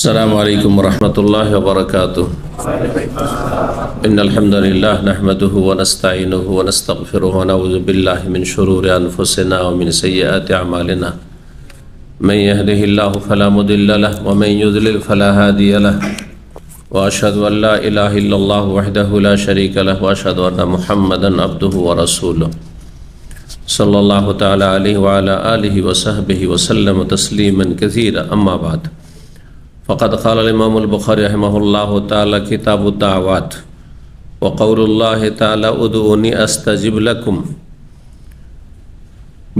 السلام عليكم ورحمة الله وبركاته. إن الحمد لله نحمده ونستعينه ونستغفره ونعوذ بالله من شرور أنفسنا ومن سيئات أعمالنا. من يهده الله فلا مضل له ومن يضلل فلا هادي له. وأشهد أن لا إله إلا الله وحده لا شريك له وأشهد أن محمدا عبده ورسوله صلى الله تعالى عليه وعلى آله وصحبه وسلم تسليما كثيرا. أما بعد، فقد قال الإمام البخاري رحمه الله تعالى كتاب الدعوات وقول الله تعالى ادعوني أستجب لكم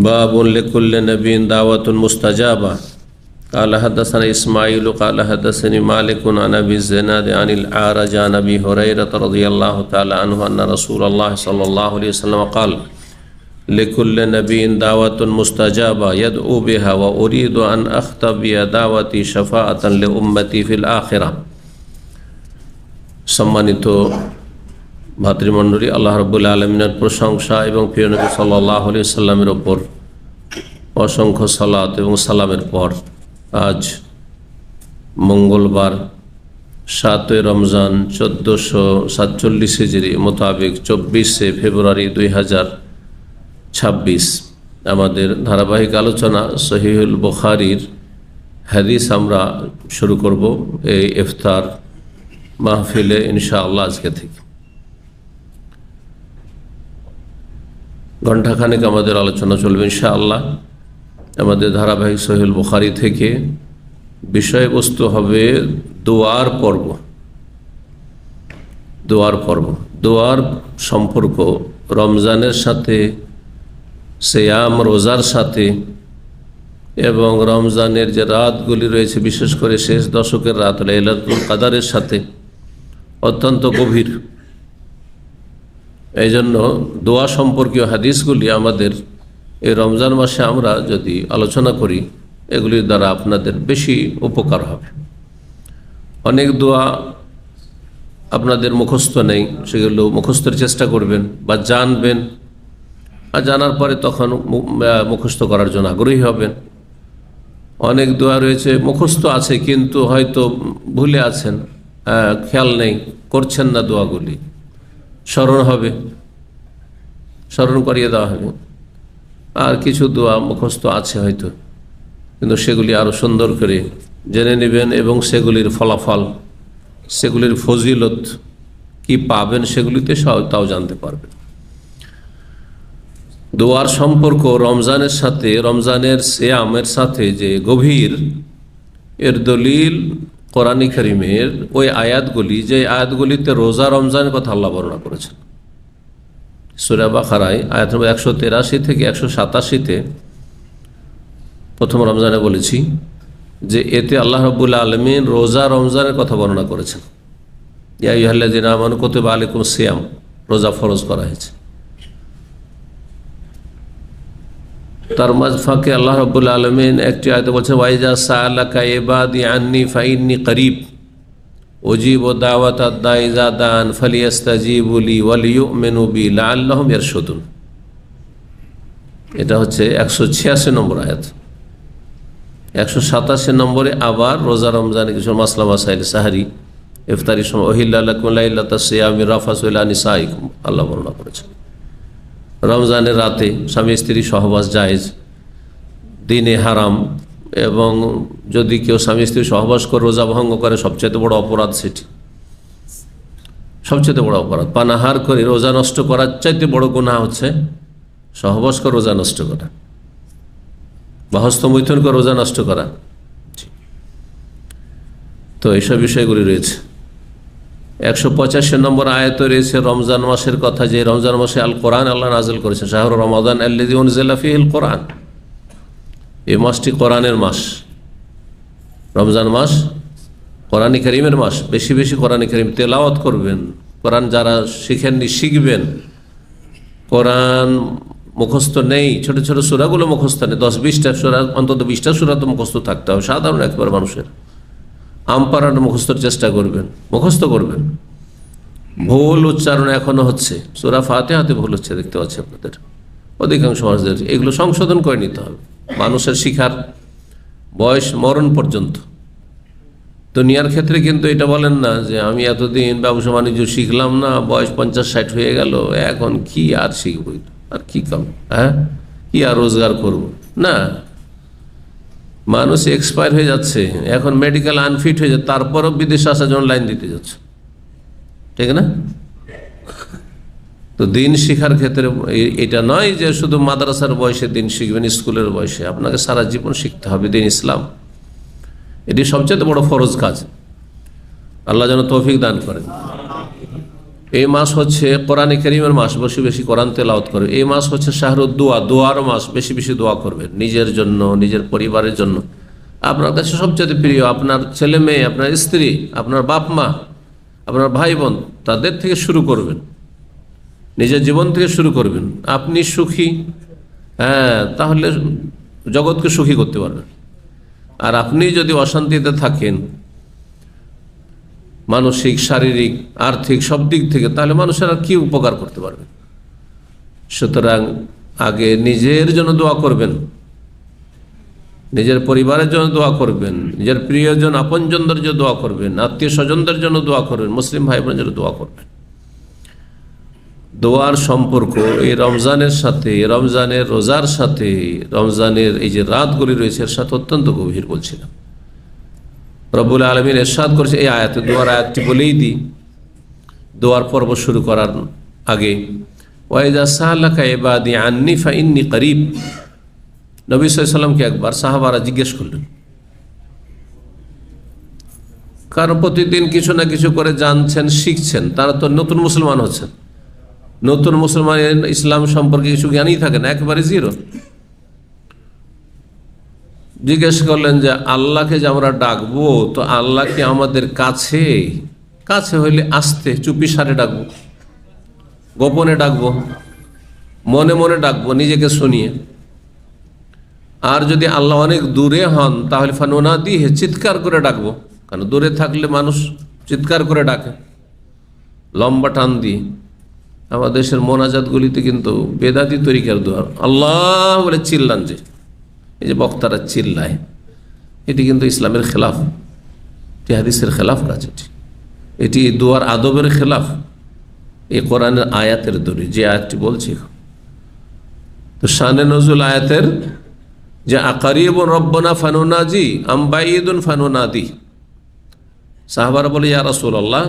باب لكل نبي دعوة مستجابة. قال حدثنا إسماعيل قال حدثني مالك عن أبي الزناد عن الأعرج عن أبي هريرة رضي الله تعالى عنه أن رسول الله صلى الله عليه وسلم قال لكل نبي دعوة مستجابة يدعو بها وأريد أن أختبئ دعوتي شفاعة لأمتي في الآخرة. সম্মানিত ভাতৃমণ্ডলী, আল্লাহ রাব্বুল আলামিনের প্রশংসা এবং প্রিয় নবী সাল্লাল্লাহু আলাইহি সাল্লামের উপর অসংখ্য সালাত এবং সালামের পর আজ মঙ্গলবার 7 রমজান 1447 হিজরি মোতাবেক 24 ফেব্রুয়ারি 2026 আমাদের ধারাবাহিক আলোচনা সহিহুল বুখারীর হাদিস আমরা শুরু করব এই ইফতার মাহফিলে ইনশাআল্লাহ আজকে থেকে। ঘণ্টাখানেক আমাদের আলোচনা চলবে ইনশাআল্লাহ। আমাদের ধারাবাহিক সহিহুল বুখারী থেকে বিষয়বস্তু হবে দোয়ার পর্ব। দোয়ার সম্পর্ক রমজানের সাথে, সিয়াম রোজার সাথে এবং রমজানের যে রাতগুলি রয়েছে বিশেষ করে শেষ দশকের রাত লাইলাতুল কদরের সাথে অত্যন্ত গভীর। এই জন্য দোয়া সম্পর্কীয় হাদিসগুলি আমাদের এই রমজান মাসে আমরা যদি আলোচনা করি এগুলির দ্বারা আপনাদের বেশি উপকার হবে। অনেক দোয়া আপনাদের মুখস্থ নেই, সেগুলো মুখস্থের চেষ্টা করবেন বা জানবেন, আর জানার পরে তখন মুখস্থ করার জন্য আগ্রহী হবেন। অনেক দোয়া রয়েছে মুখস্থ আছে কিন্তু হয়তো ভুলে আছেন, খেয়াল নেই, করছেন না, দোয়াগুলি স্মরণ করিয়ে দেওয়া হবে। আর কিছু দোয়া মুখস্থ আছে হয়তো, কিন্তু সেগুলি আরও সুন্দর করে জেনে নেবেন এবং সেগুলির ফলাফল, সেগুলির ফজিলত কি পাবেন সেগুলিতে তাও জানতে পারবেন। দোয়ার সম্পর্ক রমজানের সাথে, রমজানের সিয়ামের সাথে যে গভীর, এর দলিল কোরআন কারীমের ওই আয়াতগুলি, যে আয়াতগুলিতে রোজা রমজানের কথা আল্লাহ বর্ণনা করেছেন। সূরা বাকারায় আয়াত নম্বর 183 থেকে 187-তে প্রথম রমজানে বলেছি যে এতে আল্লাহ রাব্বুল আলামিন রোজা রমজানের কথা বর্ণনা করেছেন। ইয়া আইয়ুহাল্লাযীনা আমানু কুতিবা আলাইকুমুস সিয়াম, রোজা ফরজ করা হয়েছে। তার মাঝফাঁকে আল্লাহ রাব্বুল আলামিন একটি আয়াতে বলছেন ওয়াইজা সাআলাকা ইবাদি আন্নী ফাইন্নী করিব উজিবু দাওয়াতাদ দাঈ ইযা দাআন ফালিয়াস্তাজিবু লি ওয়ালিয়ুমিনু বি লাআল্লাহুম ইয়ারশুদুন। এটা হচ্ছে 186 নম্বর আয়াত। 187 নম্বরে আবার রোজা রমজানে কিছু মাসলা মাসাইল, সাহরি, ইফতারির সময় উহিল্লা লাকুম লাইলাতাস সিয়ামি রাফাসু ইলা নিসাইকুম আল্লাহ বর্ণনা করেছেন। রমজানের রাতে স্বামী স্ত্রী সহবাস জায়েজ, দিনে হারাম, এবং যদি কেউ স্বামী স্ত্রী সহবাস করে রোজা ভঙ্গ করে সবচেয়ে বড় অপরাধ সেটি, সবচেয়ে বড় অপরাধ। পানাহার করে রোজা নষ্ট করার চাইতে বড় গুনাহ হচ্ছে সহবাস করে রোজা নষ্ট করা বা হস্তমৈথুন করে রোজা নষ্ট করা। তো এইসব বিষয়গুলি রয়েছে। 185 নম্বর আয়াতে রয়েছে রমজান মাসের কথা, যে রমজান মাসে আল কোরআন আল্লাহ নাযিল করেছেন। শাহরু রমাদান আল্লাযী উনজিলা ফীহিল কোরআন, এই মাসটি কোরআনের মাস। রমজান মাস কোরআন কারীমের মাস। বেশি বেশি কোরআন কারীম তেলাওয়াত করবেন। কোরআন যারা শিখেননি শিখবেন। কোরআন মুখস্থ নেই, ছোট ছোট সূরাগুলো মুখস্থ নেই, 10-20টা সূরা, অন্তত 20টা সূরা তো মুখস্থ থাকতে হবে সাধারণ একবার মানুষের। আমপারাটা মুখস্থর চেষ্টা করবেন, মুখস্থ করবেন। ভুল উচ্চারণ এখনো হচ্ছে, সূরা ফাতিহাতে ভুল হচ্ছে দেখতে পাচ্ছি আপনাদের অধিকাংশ মানুষদের। এগুলো সংশোধন করে নিতে হবে। মানুষের শিখার বয়স মরণ পর্যন্ত দুনিয়ার ক্ষেত্রে কিন্তু এটা বলেন না যে আমি এতদিন ব্যবসা বাণিজ্য শিখলাম না, বয়স 50-60 হয়ে গেল, এখন কি আর শিখব, আর কি কাম, কি আর রোজগার করব না। মানুষ এক্সপায়ার হয়ে যাচ্ছে, এখন মেডিকেল আনফিট হয়ে যাচ্ছে, তারপরও বিদেশে আসার জন্য লাইন দিতে যাচ্ছে, ঠিক না? তো দিন শিখার ক্ষেত্রে এটা নয় যে শুধু মাদ্রাসার বয়সে দিন শিখবেন, স্কুলের বয়সে, আপনাকে সারা জীবন শিখতে হবে দিন ইসলাম। এটি সবচেয়ে বড় ফরজ কাজ। আল্লাহ যেন তৌফিক দান করেন। এই মাস হচ্ছে কোরআনে কারীমের মাস, বেশি বেশি কোরআন তেলাওয়াত করবে। এই মাস হচ্ছে শাহরুদ দোয়া, দোয়ার মাস, বেশি বেশি দোয়া করবেন নিজের জন্য, নিজের পরিবারের জন্য। আপনার কাছে সবচেয়ে প্রিয় আপনার ছেলে মেয়ে, আপনার স্ত্রী, আপনার বাপ মা, আপনার ভাই বোন, তাদের থেকে শুরু করবেন, নিজের জীবন থেকে শুরু করবেন। আপনি সুখী, তাহলে জগৎকে সুখী করতে পারবেন। আর আপনি যদি অশান্তিতে থাকেন, মানসিক, শারীরিক, আর্থিক সব দিক থেকে, তাহলে মানুষের আর কি উপকার করতে পারবেন? সুতরাং আগে নিজের জন্য দোয়া করবেন, নিজের পরিবারের জন্য দোয়া করবেন, নিজের প্রিয়জন আপনজনদের জন্য দোয়া করবেন, আত্মীয় স্বজনদের জন্য দোয়া করবেন, মুসলিম ভাই বোনের জন্য দোয়া করবেন। দোয়ার সম্পর্ক এই রমজানের সাথে, রমজানের রোজার সাথে, রমজানের এই যে রাতগুলি রয়েছে এর সাথে অত্যন্ত গভীর বলছিলাম। রব্বুল আলামিন ইরশাদ করেছে এই আয়াতে, দোয়ার আয়াতটি বলেই দিই দোয়ার পর্ব শুরু করার আগে, ওয়াইদা সাআলাকা ইবাদি আন্নি ফাইন্নী করিব। নবী সাল্লাল্লাহু আলাইহি ওয়াসাল্লামকে একবার সাহাবারা জিজ্ঞেস করলেন, কারণ প্রতিদিন কিছু না কিছু করে জানছেন, শিখছেন, তারা তো নতুন মুসলমান হচ্ছেন। নতুন মুসলমান ইসলাম সম্পর্কে কিছু জ্ঞানই থাকে না, একেবারে জিরো। জিজ্ঞেস করলেন যে আল্লাহকে যে আমরা ডাকবো, তো আল্লাহকে আমাদের কাছে, কাছে হইলে আস্তে চুপি সারে ডাকবো, গোপনে ডাকবো, মনে মনে ডাকবো, নিজেকে শুনিয়ে। আর যদি আল্লাহ অনেক দূরে হন তাহলে ফানুনাদি হে, চিৎকার করে ডাকবো, কারণ দূরে থাকলে মানুষ চিৎকার করে ডাকে, লম্বা টান দিয়ে। আমাদের দেশের মোনাজাতগুলিতে কিন্তু বেদাতি তরিকার দোয়া, আল্লাহ বলে চিল্লান, যে এই যে বক্তারা চিল্লায়, এটি কিন্তু ইসলামের খেলাফ, এটি হাদিসের খেলাফ কাজ, এটি দোয়ার আদবের খেলাফ। এই কোরআনের আয়াতের দড়ি, যে আয়াতটি বলছি, তো শানে নজুল আয়াতের যে আকারিবুন রব্বানা ফানুনাজি আম বাইদুন ফানুনাদি। সাহাবারা বলে, ইয়া রাসূলুল্লাহ,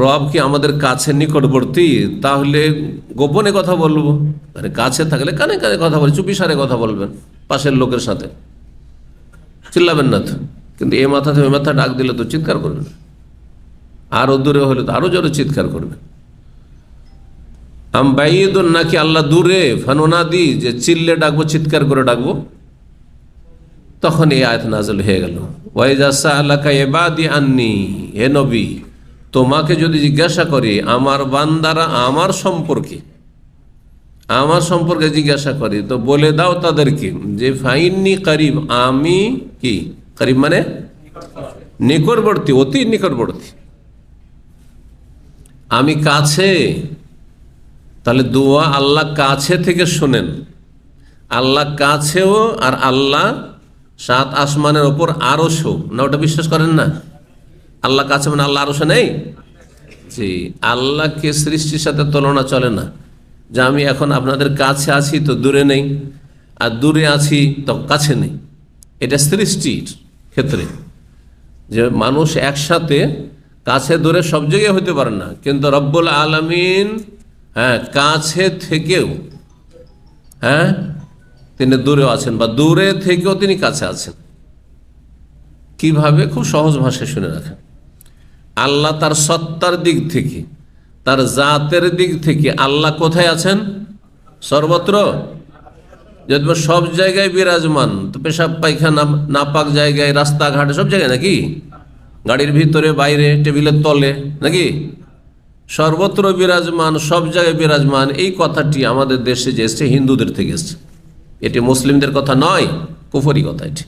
রব কি আমাদের কাছে নিকটবর্তী, তাহলে গোপনে কথা বলবো? মানে কাছে থাকলে কানে কানে কথা বলে, চুপি সারে কথা বলবেন পাশের লোকের সাথে, চিল্লাবেন না তো। কিন্তু এ মাথা থেকে ওই মাথা ডাক দিলে তো চিৎকার করবেন, আরো দূরে হলে তো আরো জোরে চিৎকার করবেন। আম বাইদুন, নাকি আল্লাহ দূরে, ফানুনাদি, যে চিল্লে ডাকবো, চিৎকার করে ডাকবো। তখন এই আয়াত নাযিল হয়ে গেল, ওয়াইজা সাআলাকা ইবাদি আন্নি, হে নবী, তোমাকে যদি জিজ্ঞাসা করে আমার বান্দারা আমার সম্পর্কে জিজ্ঞাসা করে, তো বলে দাও তাদেরকে যে ফাইন্নি করিব, আমি কি করিব, মানে নিকটবর্তী, অতি নিকটবর্তী, আমি কাছে। তাহলে দোয়া আল্লাহ কাছে থেকে শোনেন, আল্লাহ কাছেও, আর আল্লাহ 7 আসমানের ওপর আরশও না, ওটা বিশ্বাস করেন না? আল্লাহ কাছে মানে আল্লাহ আরশে নেই? জি, আল্লাহকে সৃষ্টির সাথে তুলনা চলে না, যে আমি এখন আপনাদের কাছে আছি তো দূরে নেই, আর দূরে আছি তো কাছে নেই। এটা সৃষ্টির ক্ষেত্রে, যে মানুষ একসাথে কাছে দূরে সব জায়গায় হতে পারে না, কিন্তু রব্বুল আলামিন কাছে থেকেও তিনি দূরেও আছেন, বা দূরে থেকেও তিনি কাছে আছেন। কিভাবে? খুব সহজ ভাষায় শুনে রাখেন। আল্লাহ তার সত্তার দিক থেকে, তার জাতের দিক থেকে আল্লাহ কোথায় আছেন? সর্বত্র। যদি সব জায়গায় বিরাজমান, তো পেশাব পায়খানা নাপাক জায়গায়, রাস্তাঘাটে, সব জায়গায় নাকি? গাড়ির ভিতরে, বাইরে, টেবিলের তলে, নাকি? সর্বত্র বিরাজমান, সব জায়গায় বিরাজমান। এই কথাটি আমাদের দেশে যে এসছে, হিন্দুদের থেকে এসছে। এটি মুসলিমদের কথা নয়, কুফরি কথা এটি।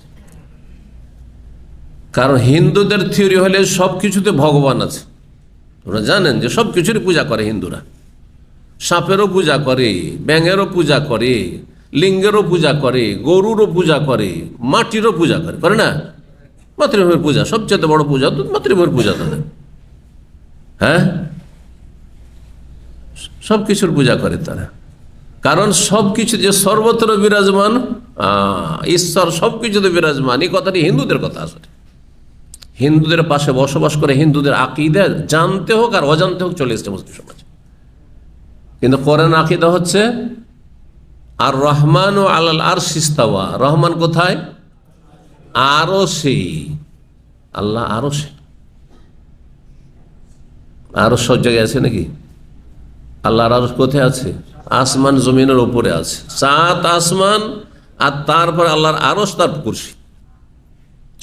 কারণ হিন্দুদের থিওরি হলে সব কিছুতে ভগবান আছে। তোমরা জানেন যে সব কিছুরই পূজা করে হিন্দুরা, সাপেরও পূজা করে, ব্যাঙেরও পূজা করে, লিঙ্গেরও পূজা করে, গরুরও পূজা করে, মাটিরও পূজা করে, করে না? মাতৃভূমির পূজা সবচেয়ে বড় পূজা তো মাতৃভূমির পূজা তাদের। হ্যাঁ, সব কিছুর পূজা করে তারা, কারণ সবকিছু যে সর্বত্র বিরাজমান ঈশ্বর সবকিছুতে বিরাজমান, এই কথাটি হিন্দুদের কথা। আসলে হিন্দুদের পাশে বসবাস করে হিন্দুদের আকীদা জানতে হোক আর অজান্তে হোক চলে এসছে মুসলিম সমাজ। কিন্তু কোরআন আকীদা হচ্ছে আর রহমান ও আলাল আরশ ইস্তাওয়া, রহমান কোথায়? আরশে। আল্লাহ আরশে, আরশ সব জায়গায় আছে নাকি? আল্লাহর আরশ কোথায় আছে? আসমান জমিনের উপরে আছে, 7 আসমান, আর তারপর আল্লাহর আরশ, তার কুরসি,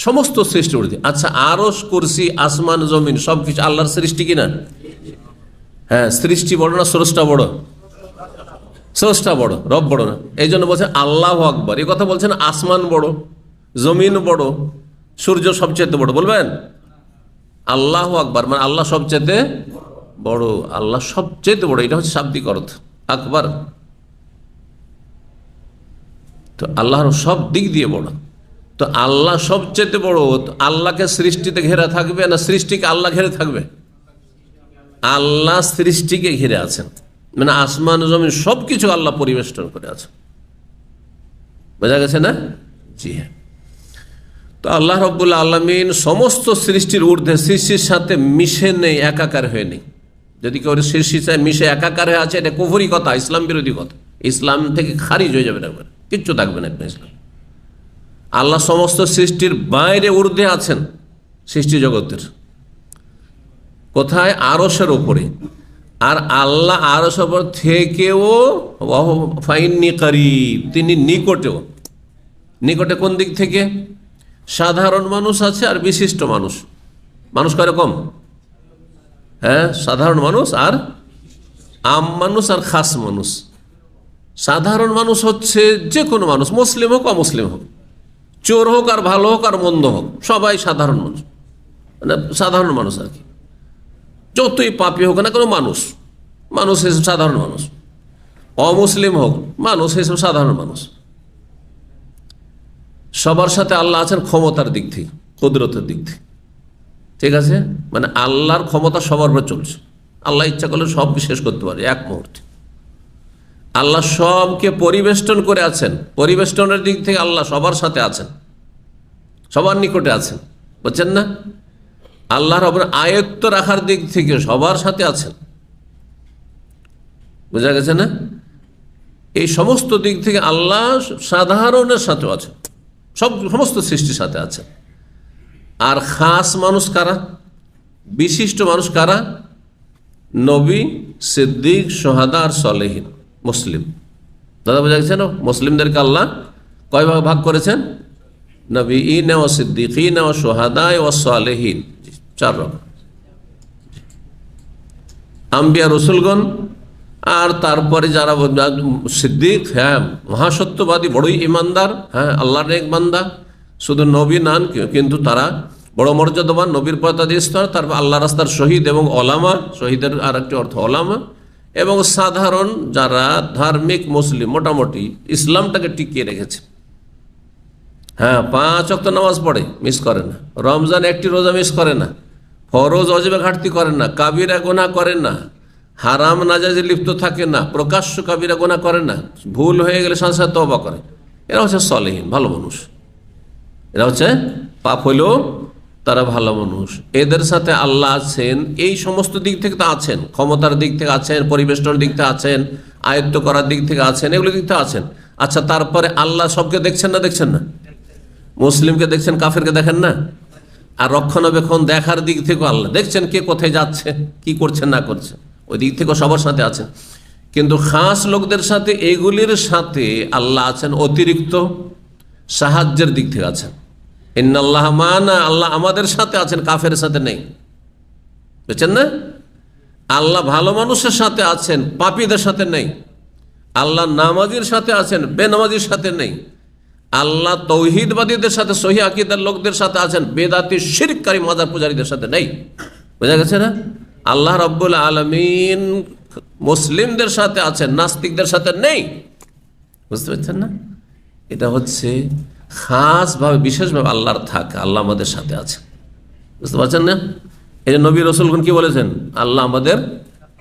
সমস্ত সৃষ্টি উঠে। আচ্ছা, আরশ, কুরসি, আসমান, জমিন সবকিছু আল্লাহর সৃষ্টি কিনা? হ্যাঁ, সৃষ্টি বড় না স্রষ্টা বড়? স্রষ্টা বড়, রব বড় না। এই জন্য বলছেন আল্লাহু আকবার। এই কথা বলছেন আসমান বড়, জমিন বড়, সূর্য সবচেয়ে বড়, বলবেন আল্লাহু আকবার মানে আল্লাহ সবচেয়ে বড়, আল্লাহ সবচেয়ে বড়, এটা হচ্ছে শাব্দিক অর্থ আকবার। তো আল্লাহর সব দিক দিয়ে বড়, তো আল্লাহ সবচেয়ে বড়। আল্লাহকে সৃষ্টিতে ঘেরা থাকবে না সৃষ্টিকে আল্লাহ ঘিরে থাকবে? আল্লাহ সৃষ্টিকে ঘিরে আছেন, মানে আসমান জমিন সবকিছু আল্লাহ পরিবেষ্টন করে আছেন। বোঝা গেছে না? জি হ্যাঁ। তো আল্লাহ রাব্বুল আলামিন সমস্ত সৃষ্টির ঊর্ধ্বে, সৃষ্টির সাথে মিশে নেই, একাকার হয়ে নেই। যদি কেউ সৃষ্টির সাথে মিশে একাকার হয়ে আছে, এটা কুফরি কথা, ইসলাম বিরোধী কথা, ইসলাম থেকে খারিজ হয়ে যাবে, একবার কিচ্ছু থাকবে না আপনার ইসলাম। আল্লাহ সমস্ত সৃষ্টির বাইরে ঊর্ধ্বে আছেন, সৃষ্টি জগতের কোথায়? আরশের উপরে। আর আল্লাহ আরশের উপর থেকেও ফাইন্নি করিব, তিনি নিকটেও। নিকটে কোন দিক থেকে? সাধারণ মানুষ আছে আর বিশিষ্ট মানুষ। মানুষ কয়রকম? হ্যাঁ, সাধারণ মানুষ আর আম মানুষ আর খাস মানুষ। সাধারণ মানুষ হচ্ছে যে কোনো মানুষ, মুসলিম হোক অমুসলিম হোক, চোর হোক আর ভালো হোক আর মন্দ হোক, সবাই সাধারণ মানুষ, মানে সাধারণ মানুষ আর কি। যতই পাপী হোক না কোনো মানুষ, মানুষ হিসেবে সাধারণ মানুষ। অমুসলিম হোক, মানুষ হিসেবে সাধারণ মানুষ। সবার সাথে আল্লাহ আছেন ক্ষমতার দিক থেকে, কুদরতের দিক থেকে, ঠিক আছে? মানে আল্লাহর ক্ষমতা সবার উপর চলছে। আল্লাহ ইচ্ছা করলে সব শেষ করতে পারে এক মুহূর্তে। আল্লাহ সবকে পরিবেষ্টন করে আছেন, পরিবেষ্টনের দিক থেকে আল্লাহ সবার সাথে আছেন, সবার নিকটে আছেন, বুঝছেন না? আল্লাহর আয়ত্ত রাখার দিক থেকে সবার সাথে আছেন, বোঝা গেছে না? এই সমস্ত দিক থেকে আল্লাহ সাধারণের সাথেও আছেন, সমস্ত সৃষ্টির সাথে আছেন। আর খাস মানুষ কারা? বিশিষ্ট মানুষ কারা? নবী, সিদ্দিক, সোহাদা আর সলেহীন, মুসলিম। দাদা বোঝা গেছে না? মুসলিমদেরকে আল্লাহ কয় ভাগ ভাগ করেছেন? নবীন ও সিদ্দিকিন ও সোহাদা ও সলেহীন, 4 রকম। আম্বিয়া রসুলগণ, আর তারপরে যারা সিদ্দিক, হ্যাঁ মহাসত্যবাদী, বড়ই ইমানদার, হ্যাঁ আল্লাহর নেক বান্দা, শুধু নবী নান কিন্তু তারা বড় মর্যাদাবান, নবীর পদাদি স্তর। তারপর আল্লাহ রাস্তার শহীদ এবং ওলামা, শহীদের আর একটি অর্থ ওলামা, এবং সাধারণ যারা ধার্মিক মুসলিম, মোটামুটি ইসলামটাকে টিকিয়ে রেখেছে। হ্যাঁ, 5 ওয়াক্ত নামাজ পড়ে, মিস করে না। রমজান একটি রোজা মিস করে না। ফরজ অজবে ঘাটতি করেন না। কাবিরা গুনাহ করেন না। হারাম নাজাইজে লিপ্ত থাকে না। প্রকাশ্য কাবিরা গুনাহ করে না। ভুল হয়ে গেলে সাথে সাথে তওবা করে। এরা হচ্ছে সলেহীন, ভালো মানুষ। এরা হচ্ছে পাপ হইলেও তারা ভালো মানুষ। এদের সাথে আল্লাহ আছেন, এই সমস্ত দিক থেকে তো আছেন, ক্ষমতার দিক থেকে আছেন, পরিবেষ্টনের দিক থেকে আছেন, আয়ত্ত করার দিক থেকে আছেন, এগুলো দিক থেকে আছেন। আচ্ছা, তারপরে আল্লাহ সবকে দেখছেন না? দেখছেন না? মুসলিমকে দেখছেন, কাফেরকে দেখেন না? আর রক্ষণাবেক্ষণ দেখার দিক থেকেও আল্লাহ দেখছেন, কে কোথায় যাচ্ছে, কি করছেন না করছে, ওই দিক থেকেও সবার সাথে আছেন। কিন্তু খাস লোকদের সাথে, এগুলির সাথে আল্লাহ আছেন অতিরিক্ত সাহায্যের দিক থেকে আছেন। ইন্নাল্লাহ মানা, আল্লাহ আমাদের সাথে আছেন, কাফের সাথে নেই, বুঝছেন না? আল্লাহ ভালো মানুষের সাথে আছেন, পাপীদের সাথে নেই। আল্লাহ নামাজির সাথে আছেন, বেনামাজির সাথে নেই। আল্লাহ তৌহিদবাদীদের সাথে, সহি আকীদার লোকদের সাথে আছেন, বেদাতি শিরককারী মাজার পূজারীদের সাথে নেই। বোঝা গেছে না? আল্লাহ রাব্বুল আলামিন মুসলিমদের সাথে আছেন, নাস্তিকদের সাথে নেই। বুঝতে পারছেন না? এটা হচ্ছে খাসভাবে বিশেষভাবে আল্লাহর থাকে, আল্লাহ আমাদের সাথে আছে। বুঝতে পারছেন না? এই যে নবী রাসূলগণ কি বলেছেন? আল্লাহ আমাদের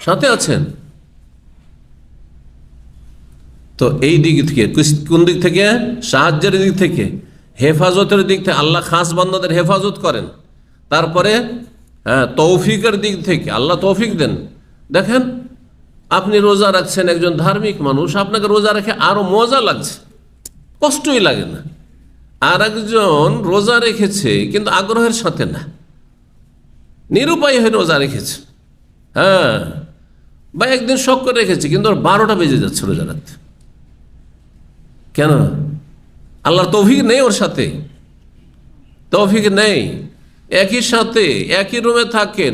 সাথে আছেন। তো এই দিক থেকে, কোন দিক থেকে? সাহায্যের দিক থেকে, হেফাজতের দিক থেকে। আল্লাহ খাস বান্দাদের হেফাজত করেন। তারপরে তৌফিকের দিক থেকে আল্লাহ তৌফিক দেন। দেখেন, আপনি রোজা রাখছেন, একজন ধার্মিক মানুষ, আপনাকে রোজা রেখে আরো মজা লাগছে, কষ্টই লাগে না। আর একজন রোজা রেখেছে কিন্তু আগ্রহের সাথে না, নিরুপায় হয়ে রোজা রেখেছে, বা একদিন শখ করে রেখেছে কিন্তু 12টা বেজে যাচ্ছে রোজা রাখতে। কেন? আল্লাহর তৌফিক নেই, ওর সাথে তৌফিক নেই। একই সাথে একই রুমে থাকেন,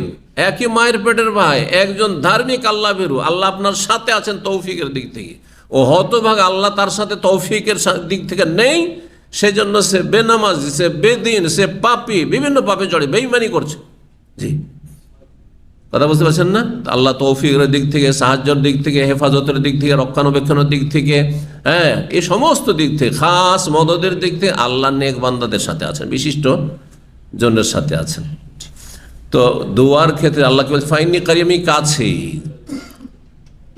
একই মায়ের পেটের ভাই, একজন ধার্মিক আল্লাহ ভীরু, আল্লাহ আপনার সাথে আছেন তৌফিকের দিক থেকে, ও হতভাগ আল্লাহ তার সাথে তৌফিকের দিক থেকে নেই, সেজন্য সে বেনামাজি, সে বেদিন, সে পাপী, বিভিন্ন পাপে জড়ে বেঈমানি করছে। জি, কথা বুঝতে পারছেন না? আল্লাহ তৌফিকের দিক থেকে, সাহায্যের দিক থেকে, হেফাজতের দিক থেকে, রক্ষণাবেক্ষণের দিক থেকে, এই সমস্ত দিক থেকে, খাস মদদের দিক থেকে আল্লাহ নেক বান্দাদের সাথে আছেন, বিশিষ্ট জনের সাথে আছেন। তো দোয়ার ক্ষেত্রে আল্লাহ কি বলছে? ফাইন্নি কারিমি, কাছে।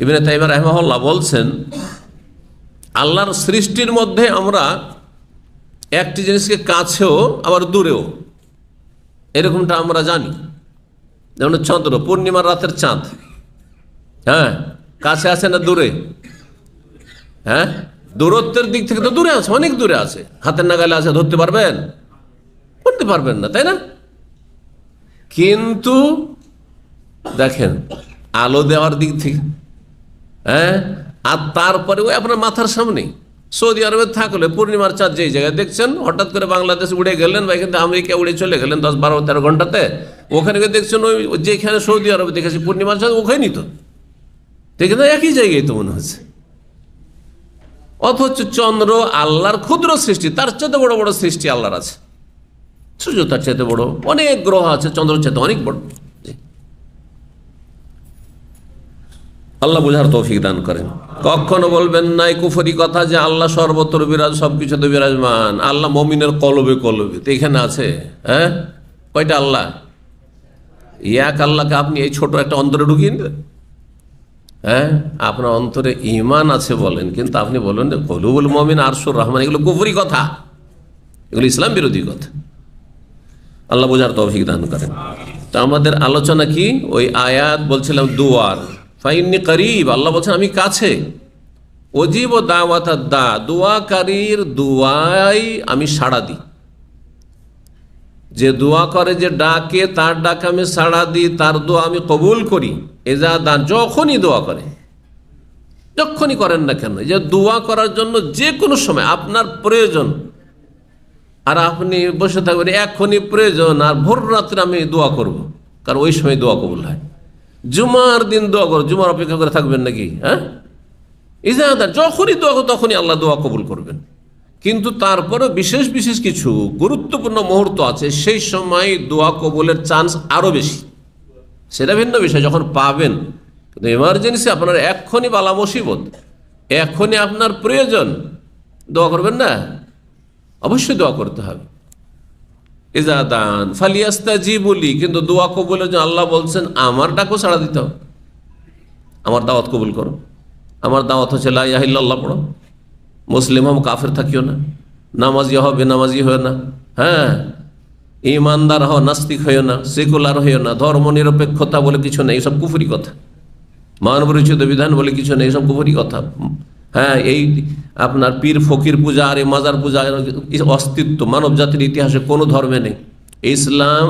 ইবনে তাইমিয়া রাহিমাহুল্লাহ বলছেন, আল্লাহর সৃষ্টির মধ্যে আমরা একটি জিনিসকে কাছেও আবার দূরেও, এরকমটা আমরা জানি। যেমন চন্দ্র, পূর্ণিমার রাতের চাঁদ, কাছে আছে না দূরে? দূরত্বের দিক থেকে তো দূরে আছে, অনেক দূরে আছে, হাতের নাগালে আছে, ধরতে পারবেন? করতে পারবেন না, তাই না? কিন্তু দেখেন, আলো দেওয়ার দিক থেকে, আর তারপরে ওই আপনার মাথার সামনে সৌদি আরবে থাকলে পূর্ণিমার চাঁদ যেই জায়গায় দেখছেন, হঠাৎ করে বাংলাদেশ উড়ে গেলেন বা এখান থেকে আমেরিকা উড়ে চলে গেলেন 10, 12, 13 ঘন্টাতে, ওখানে গিয়ে দেখছেন ওই যেখানে সৌদি আরবে দেখেছি পূর্ণিমার চাঁদ, ওখানেই তো দেখে না, একই জায়গায় তো মনে হচ্ছে। অথচ চন্দ্র আল্লাহর ক্ষুদ্র সৃষ্টি, তার চাইতে বড় বড় সৃষ্টি আল্লাহর আছে। সূর্য তার চাইতে বড়, অনেক গ্রহ আছে চন্দ্রের চাইতে অনেক বড়। আল্লাহ বুঝার তৌফিক দান করেন। কখনো বলবেন না এই কুফরি কথা যে আল্লাহ সর্বত্র বিরাজ, সবকিছুতে বিরাজমান। আল্লাহ মমিনের কলবে কলবে, তো এখানে আছে। কয়টা আল্লাহ? এক আল্লাহকে আপনি এই ছোট একটা অন্তরে ঢুকিয়ে নেবেন? আপনার অন্তরে ঈমান আছে বলেন, কিন্তু আপনি বলেন কলুবুল মুমিন আরশুর রহমান, এগুলো কুফরি কথা, এগুলো ইসলাম বিরোধী কথা। আল্লাহ বোঝার তৌফিক দান করেন। তো আমাদের আলোচনা কি? ওই আয়াত বলছিলাম দুয়ার, ফাইন্নি করিব, আল্লাহ বলছেন আমি কাছে। অজিব দাওয়াত দা, দোয়াকারীর দোয়াই আমি সাড়া দিই। যে দোয়া করে, যে ডাকে, তার ডাকে আমি সাড়া দিই, তার দোয়া আমি কবুল করি। এজা দান, যখনই দোয়া করে, যখনই করেন না কেন, যে দোয়া করার জন্য যে কোনো সময় আপনার প্রয়োজন, আর আপনি বসে থাকবেন এখনই প্রয়োজন, আর ভোর রাত্রে আমি দোয়া করব, কারণ ওই সময় দোয়া কবুল হয়। জুমার দিন দোয়া করো, জুমার অপেক্ষা করে থাকবেন নাকি? ইজাদাত, যখনই দোয়া করো তখনই আল্লাহ দোয়া কবুল করবেন। কিন্তু তারপরে বিশেষ বিশেষ কিছু গুরুত্বপূর্ণ মুহূর্ত আছে, সেই সময় দোয়া কবুলের চান্স আরো বেশি, সেটা ভিন্ন বিষয়। যখন পাবেন, কিন্তু এমার্জেন্সি, আপনার এক্ষুনি বালা মুসিবত, এখনই আপনার প্রয়োজন, দোয়া করবেন না? অবশ্যই দোয়া করতে হবে। ইজাদান ফালিয়াস্তাজিবুলি, কিন্তু দোয়া কবুলের জন্য আল্লাহ বলছেন আমার ডাকও ছাড়া দিতে হবে, আমার দাওয়াত কবুল করো। আমার দাওয়াত হচ্ছে লা ইলাহা ইল্লাল্লাহ পড়ো, মুসলিম হও, কাফের থাকিও না, নামাজি হও, বেনামাজি হও না, ইমানদার হও, নাস্তিক হইও না, সেকুলার হইও না, ধর্ম নিরপেক্ষতা বলে কিছু নেই, এইসব কুফরি কথা। মানবরচিত বিধান বলে কিছু নেই, এইসব কুফরি কথা। এই আপনার পীর ফকির পূজা আর এই মাজার পূজা অস্তিত্ব মানব জাতির ইতিহাসে কোনো ধর্মে নেই। ইসলাম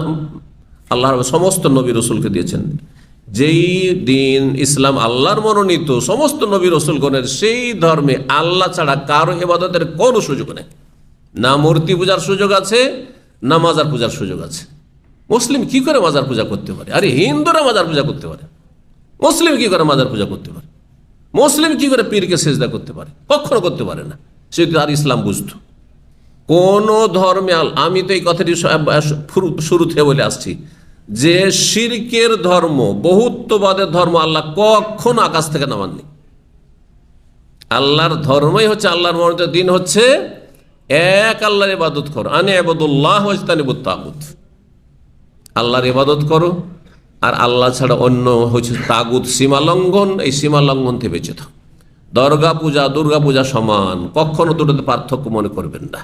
আল্লাহর সমস্ত নবী রসুলকে দিয়েছেন। যেই দিন ইসলাম আল্লাহর মনোনীত সমস্ত নবী রসুলগণের, সেই ধর্মে আল্লাহ ছাড়া কারো ইবাদতের কোনো সুযোগ নেই। না মূর্তি পূজার সুযোগ আছে, না মাজার পূজার সুযোগ আছে। মুসলিম কি করে মাজার পূজা করতে পারে? আরে হিন্দুরা মাজার পূজা করতে পারে, মুসলিম কি করে মাজার পূজা করতে পারে? মুসলিম কি করে পীরকে সেজদা করতে পারে? কখনো করতে পারে না। সে তার ইসলাম বুঝতো। কোন ধর্মে, আমি তো এই কথাটি শুরু থেকে বলে আসছি, যে শিরকের ধর্ম, বহুত্ববাদের ধর্ম আল্লাহ কখনো আকাশ থেকে নামাননি। আল্লাহর ধর্মই হচ্ছে, আল্লাহর মনোনীত দিন হচ্ছে এক আল্লাহর ইবাদত করো, আনে ইবাদুল্লাহ ওয়াজতানিবুত তাগুত, আল্লাহর ইবাদত করো আর আল্লাহ ছাড়া অন্য হচ্ছে তাগুত, সীমা লঙ্ঘন। এই সীমা লঙ্ঘন থেকে বেঁচে থাকো। দুর্গা পূজা সমান, কখনো দুটোতে পার্থক্য মনে করবেন না।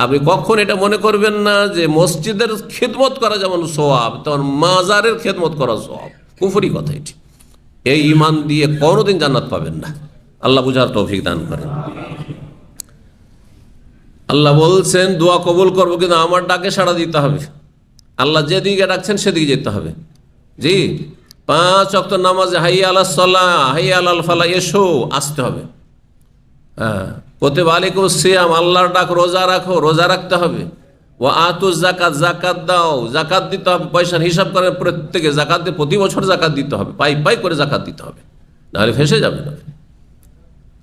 আপনি কখন এটা মনে করবেন না যে মসজিদের খেদমত করা যেমন সওয়াব, তেমন মাজারের খেদমত করা সওয়াব। কুফরি কথা এটি। এই ঈমান দিয়ে কোনোদিন জান্নাত পাবেন না। আল্লাহ বুঝার তৌফিক দান করেন। আল্লাহ বলছেন দোয়া কবুল করবো, কিন্তু আমার ডাকে সাড়া দিতে হবে। আল্লাহ যেদিকে ডাকছেন সেদিকে যেতে হবে। জি, 5 ওয়াক্ত নামাজে হাইয়া আলাস সালাহ, হাইয়া আলাল ফালাহ, এসো, আসতে হবে। হ্যাঁ, কুতিবা আলাইকুমুস সিয়াম, আল্লাহর ডাক, রোজা রাখো, রোজা রাখতে হবে। ও আতুজ জাকাত, জাকাত দাও, জাকাত দিতে হবে। পয়সার হিসাব করে প্রত্যেকে জাকাত দিয়ে প্রতি বছর জাকাত দিতে হবে, পাই করে জাকাত দিতে হবে, নাহলে ফেসে যাবে না।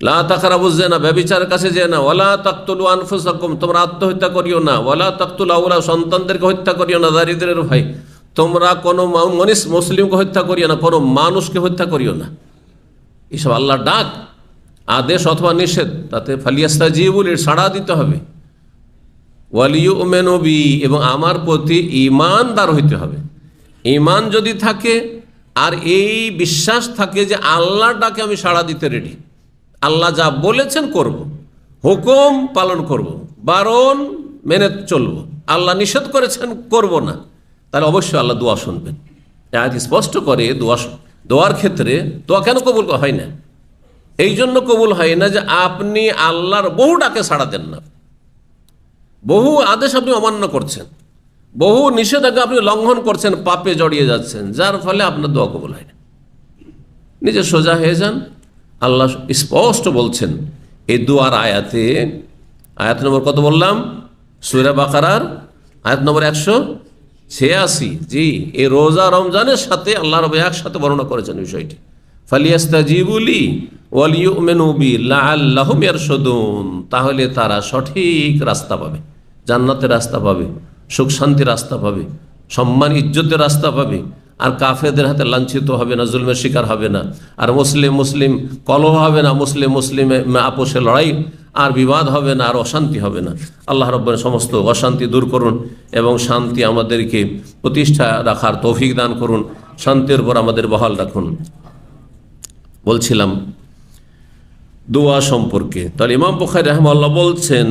লা তাকরাবুজ জিনা, ব্যভিচারের কাছে যেও না। ওয়ালা তাকতুলু আনফুসাকুম, তোমরা আত্মহত্যা করিও না। ওয়ালা তাকতুলু আওলাদ, সন্তানদেরকে হত্যা করিও না দারিদ্রের ভয়। তোমরা কোনো মুসলিমকে হত্যা করিও না, কোনো মানুষকে হত্যা করিও না। এসব আল্লাহর ডাক, আদেশ অথবা নিষেধ, তাতে ফালিয়াস্তাজিবু, সাড়া দিতে হবে। ওয়ালিউমিনু বি, এবং আমার প্রতি ঈমানদার হইতে হবে। ঈমান যদি থাকে আর এই বিশ্বাস থাকে যে আল্লাহর ডাকে আমি সাড়া দিতে রেডি, আল্লাহ যা বলেছেন করব, হুকুম পালন করব, বারণ মেনে চলব, আল্লাহ নিষেধ করেছেন করব না, তাহলে অবশ্যই আল্লাহ দোয়া শুনবেন। আয়াত স্পষ্ট করে দোয়ার ক্ষেত্রে দোয়া কেন কবুল হয় না? এই জন্য কবুল হয় না যে আপনি আল্লাহর বহু ডাকে সাড়া দেন না, বহু আদেশ আপনি অমান্য করছেন, বহু নিষেধাজ্ঞা আপনি লঙ্ঘন করছেন, পাপে জড়িয়ে যাচ্ছেন, যার ফলে আপনার দোয়া কবুল হয় না। নিজে সোজা হয়ে যান। আল্লাহ স্পষ্ট বলছেন এই দুয়ার আয়াতে, আয়াত নম্বর কত বললাম? সূরা বাকারার আয়াত নম্বর 186। জি, এই রোজা রমজানের সাথে আল্লাহ রাব্বু একসাথে বর্ণনা করেছেন বিষয়টি। ফালিয়াস্তাজিবু লি ওয়ালিউমিনু বি লাআল্লাহুম ইয়ারশুদুন, তাহলে তারা সঠিক রাস্তা পাবে, জান্নাতের রাস্তা পাবে, সুখ শান্তির রাস্তা পাবে, সম্মান ইজ্জতের রাস্তা পাবে। আর কাফেরদের হাতে লাঞ্ছিত হবে না, জুলমের শিকার হবে না। আর মুসলিম কলহ হবে না, মুসলিম আপোষে লড়াই আর বিবাদ হবে না, আর অশান্তি হবে না। আল্লাহ রাব্বুল সমস্ত অশান্তি দূর করুন এবং শান্তি আমাদেরকে প্রতিষ্ঠা রাখার তৌফিক দান করুন, শান্তির উপর আমাদের বহাল রাখুন। বলছিলাম দোয়া সম্পর্কে। তাহলে ইমাম বুখারী রাহিমাহুল্লাহ বলছেন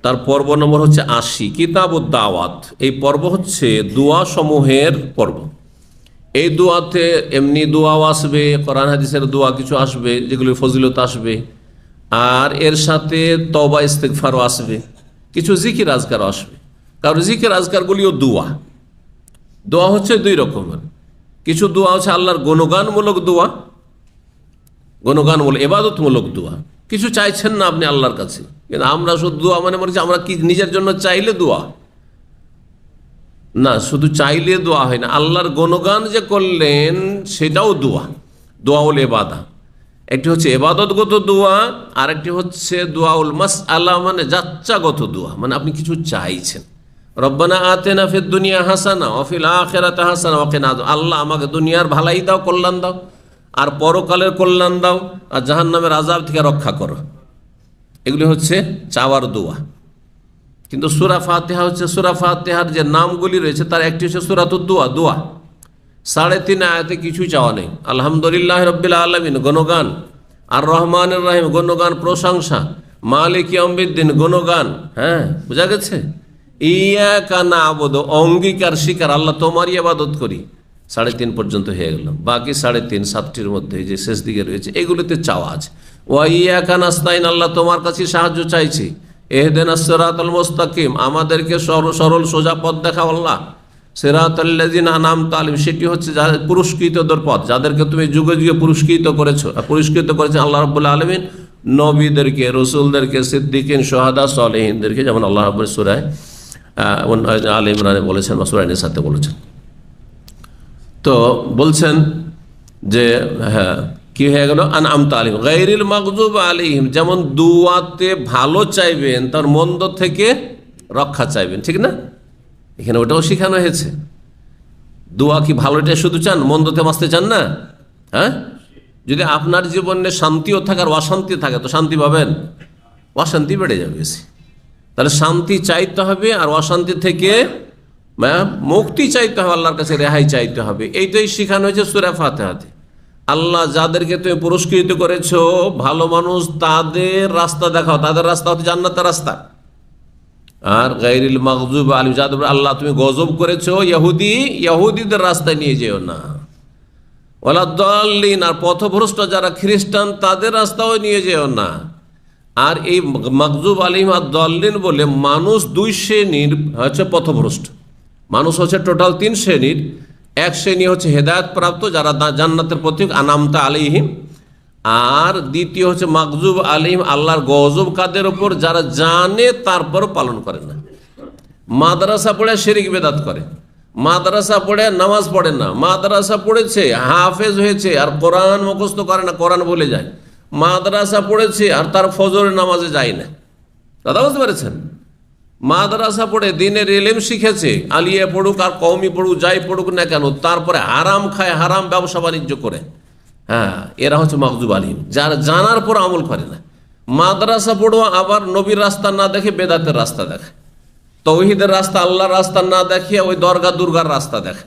তার পর্ব নম্বর হচ্ছে 80, কিতাবুদ দাওয়াত। এই পর্ব হচ্ছে দোয়া সমূহের পর্ব। এই দোয়াতে এমনি দোয়াও আসবে, কোরআন হাদিসের দোয়া কিছু আসবে যেগুলি ফজিলত আসবে, আর এর সাথে তওবা ইস্তিগফারও আসবে, কিছু জিকির আজকারও আসবে। কারণ জিকির আজকারগুলিও দোয়া হচ্ছে 2 রকমের। কিছু দোয়া হচ্ছে আল্লাহর গুণগানমূলক দোয়া, গুণগানমূলক ইবাদতমূলক দোয়া। কিছু চাইছেন না আপনি আল্লাহর কাছে, কিন্তু আমরা শুধু দোয়া মনে করছি আমরা কি নিজের জন্য চাইলে দোয়া না, শুধু চাইলে দোয়া হয় না, আল্লাহর গুণগান যে করলেন সেটাও দোয়াউল ইবাদা। একটি হচ্ছে ইবাদতগত দোয়া, আর একটি হচ্ছে দোয়াউল মাসআলা, মানে যাচ্চাগত দোয়া, মানে আপনি কিছু চাইছেন। রব্বানা আতিনা ফিদ দুনিয়া হাসানা ওয়া ফিল আখিরাতি হাসানা ওয়া কিনা আযাব, আল্লাহ আমাকে দুনিয়ার ভালাই দাও, কল্যাণ দাও, আর পরকালের কল্যাণ দাও, আর জাহান্নামের আযাব থেকে রক্ষা করো। এগুলি হচ্ছে চাওয়ার দোয়া। কিন্তু সূরা ফাতিহা হচ্ছে, সূরা ফাতিহার যে নামগুলি রয়েছে তার একটি হচ্ছে সূরাতুদ দোয়া। 3.5 আয়াতে কিছুই চাওয়া নেই। আলহামদুলিল্লাহ রাব্বিল আলামিন গুণগান, আর রহমানির রহিম গুণগান প্রশংসা, মালিক ইয়াউমিদ্দিন গুণগান। হ্যাঁ, বোঝা গেছে? ইয়াকা না'বুদু, অঙ্গীকার স্বীকার, আল্লাহ তোমারই ইবাদত করি। 3.5 পর্যন্ত হয়ে গেল। বাকি 3.5 7টির মধ্যে যে শেষ দিকে রয়েছে এগুলিতে চাওয়া আছে। ওয়া ইয়াকা নাস্তাইন, আল্লাহ তোমার কাছে সাহায্য চাইছি। ইহদিনাস সিরাতাল মুস্তাকিম, আমাদেরকে সরল সোজা পথ দেখাও আল্লাহ। সিরাতাল্লাযিনা আন'আমতা আলাইহিম, সেটি হচ্ছে যাদের পুরস্কৃতদের পথ, যাদেরকে তুমি যুগে যুগে পুরস্কৃত করেছেন আল্লাহ রাব্বুল আলামিন, নবীদেরকে, রাসূলদেরকে, সিদ্দিকিন, শুহাদা, সালেহিনদেরকে, যেমন আল্লাহ রাব্বুল সূরা আলে ইমরানে বলেছেন বা সূরা নিসাতে বলেছেন। তো বলছেন যে হ্যাঁ, কি হয়ে গেল? আন'আমতা আলাইহিম গায়রিল মাগযুব আলাইহিম, যেমন দুয়াতে ভালো চাইবেন তার মন্দ থেকে রক্ষা চাইবেন, ঠিক না? এখানে ওটাও শেখানো হয়েছে। দোয়া কি ভালোটা শুধু চান, মন্দতে বাঁচতে চান না? হ্যাঁ, যদি আপনার জীবনে শান্তিও থাকে আর অশান্তি থাকে তো শান্তি পাবেন? অশান্তি বেড়ে যাবে বেশি। তাহলে শান্তি চাইতে হবে আর অশান্তি থেকে মুক্তি চাইতে হবে, আল্লাহর কাছে রেহাই চাইতে হবে। এইটাই শিখানো হয়েছে সূরা ফাতিহাতে। আল্লাহ যাদেরকে তুমি পুরস্কৃত করেছো ভালো মানুষ, তাদের রাস্তা দেখাও, তাদের রাস্তা হচ্ছে জান্নাতের রাস্তা। আর গায়রিল মাগযুব আলাইহিম, যাদের আল্লাহ তুমি গজব করেছো ইহুদিদের রাস্তায় নিয়ে যেও না। ওয়ালা দাল্লিন, আর পথভ্রষ্ট যারা খ্রিস্টান তাদের রাস্তাও নিয়ে যেও না। আর এই মাগযুব আলাইহিম আর দাল্লিন বলে মানুষ দুই শ্রেণীর হচ্ছে পথভ্রষ্ট। মানুষ হচ্ছে টোটাল তিন শ্রেণীর। এক শ্রেণী হচ্ছে হেদায়েত প্রাপ্ত, যারা জান্নাতের প্রতীক আনামতা আলাইহিম। আর দ্বিতীয় হচ্ছে মাগযুব আলাইহিম, আল্লাহর গজব কাদের ওপর, যারা জানে তারপরও পালন করে না। মাদ্রাসা পড়ে শিরক বেদাত করে, মাদ্রাসা পড়ে নামাজ পড়ে না, মাদ্রাসা পড়েছে হাফেজ হয়েছে আর কোরআন মুখস্থ করে না, কোরআন বলে যায়। মাদ্রাসা পড়েছে আর তার ফজরের নামাজে যায় না। দাদা বুঝতে পেরেছেন? মাদ্রাসা পড়ে দিনের ইলম শিখেছে, আলিয়া পড়ুক আর কওমি পড়ুক, যাই পড়ুক না কেন, তারপরে হারাম খায়, হারাম ব্যবসা বাণিজ্য করে। হ্যাঁ, এরা হচ্ছে মাগযুব আলাইহিম, যারা জানার পর আমল করে না। মাদ্রাসা পড়ো আবার নবীর রাস্তা না দেখে বেদাতের রাস্তা দেখে, তৌহিদের রাস্তা আল্লাহর রাস্তা না দেখিয়ে ওই দরগা দুর্গার রাস্তা দেখে।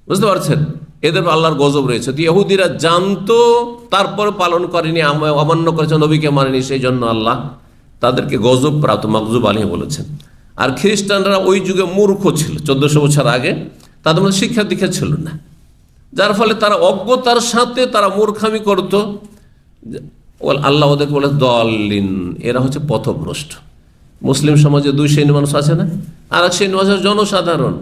বুঝতে পারছেন? এদের আল্লাহর গজব রয়েছে। তো ইহুদিরা জানতো তারপর পালন করেনি, অমান্য করেছে, নবীকে মানেনি, সেই জন্য আল্লাহ তাদেরকে গজব প্রাপ্ত মাগযুব আলাইহিম বলেছেন। আর খ্রিস্টানরা ওই যুগে মূর্খ ছিল, 1400 বছর আগে তাদের মধ্যে শিক্ষা দীক্ষা ছিল না, যার ফলে তারা অজ্ঞতার সাথে তারা মূর্খামি করত। আল্লাহ ওদেরকে বলে দাল্লিন, এরা হচ্ছে পথভ্রষ্ট। মুসলিম সমাজে দুই শ্রেণীর মানুষ আছে না? আর এক শ্রেণীর মানুষ জনসাধারণ,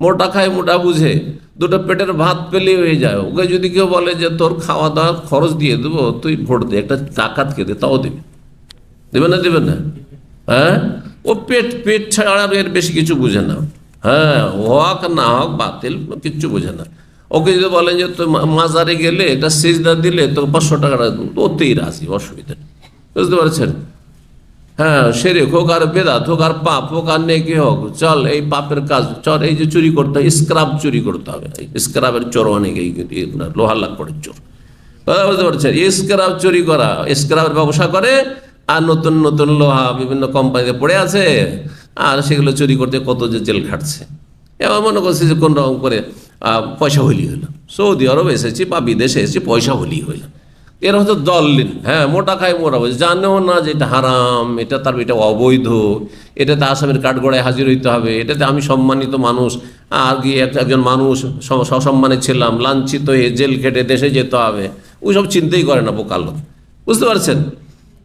মোটা খায় মোটা বুঝে, দুটো পেটের ভাত পেলে হয়ে যায়। ওকে যদি কেউ বলে যে তোর খাওয়া দাওয়া খরচ দিয়ে দেবো, তুই ভোট দে, একটা ডাকাতকে দে, তাও দেবে, দেবে না? দেবে না? হ্যাঁ, ও পেট ছাড়া এর বেশি কিছু বুঝে না। হ্যাঁ, হক না হক বাতিল কিচ্ছু বুঝে না। ওকে যদি বলেন যে তুই মাজারে গেলে একটা সিজদা দিলে তো 500 টাকা ওতেই রাজি, অসুবিধা নেই। বুঝতে পারছেন? হ্যাঁ, শিরক হোক আর বেদাত হোক আর পাপ হোক আর নেকি হোক, চল এই পাপের কাজ, চল এই যে চুরি করতে হবে, স্ক্রাব চুরি করতে হবে। স্ক্রাবের চোর অনেক, লোহার লাখ পড়ে চোর। বুঝতে পারছেন? স্ক্রাব চুরি করা, স্ক্রাবের ব্যবসা করে আর নতুন নতুন লোহা বিভিন্ন কোম্পানিতে পড়ে আছে, আর সেগুলো চুরি করতে কত যে জেল খাটছে। এবার মনে করছে যে কোন রকম করে পয়সা হলি হইল, সৌদি আরব এসেছি বা বিদেশে এসেছি, পয়সা হলি হইল। এরা হচ্ছে দল্লিন। হ্যাঁ, মোটা খায় মোটা বলছে, জানেও না যে এটা হারাম, এটা তার এটা অবৈধ, এটাতে আসামের কাঠগড়ায় হাজির হইতে হবে, এটাতে আমি সম্মানিত মানুষ, আর গিয়ে একজন মানুষ সসম্মানে ছিলাম, লাঞ্ছিত হয়ে জেল খেটে দেশে যেতে হবে, ওই সব চিন্তাই করে না বোকা লোক। বুঝতে পারছেন?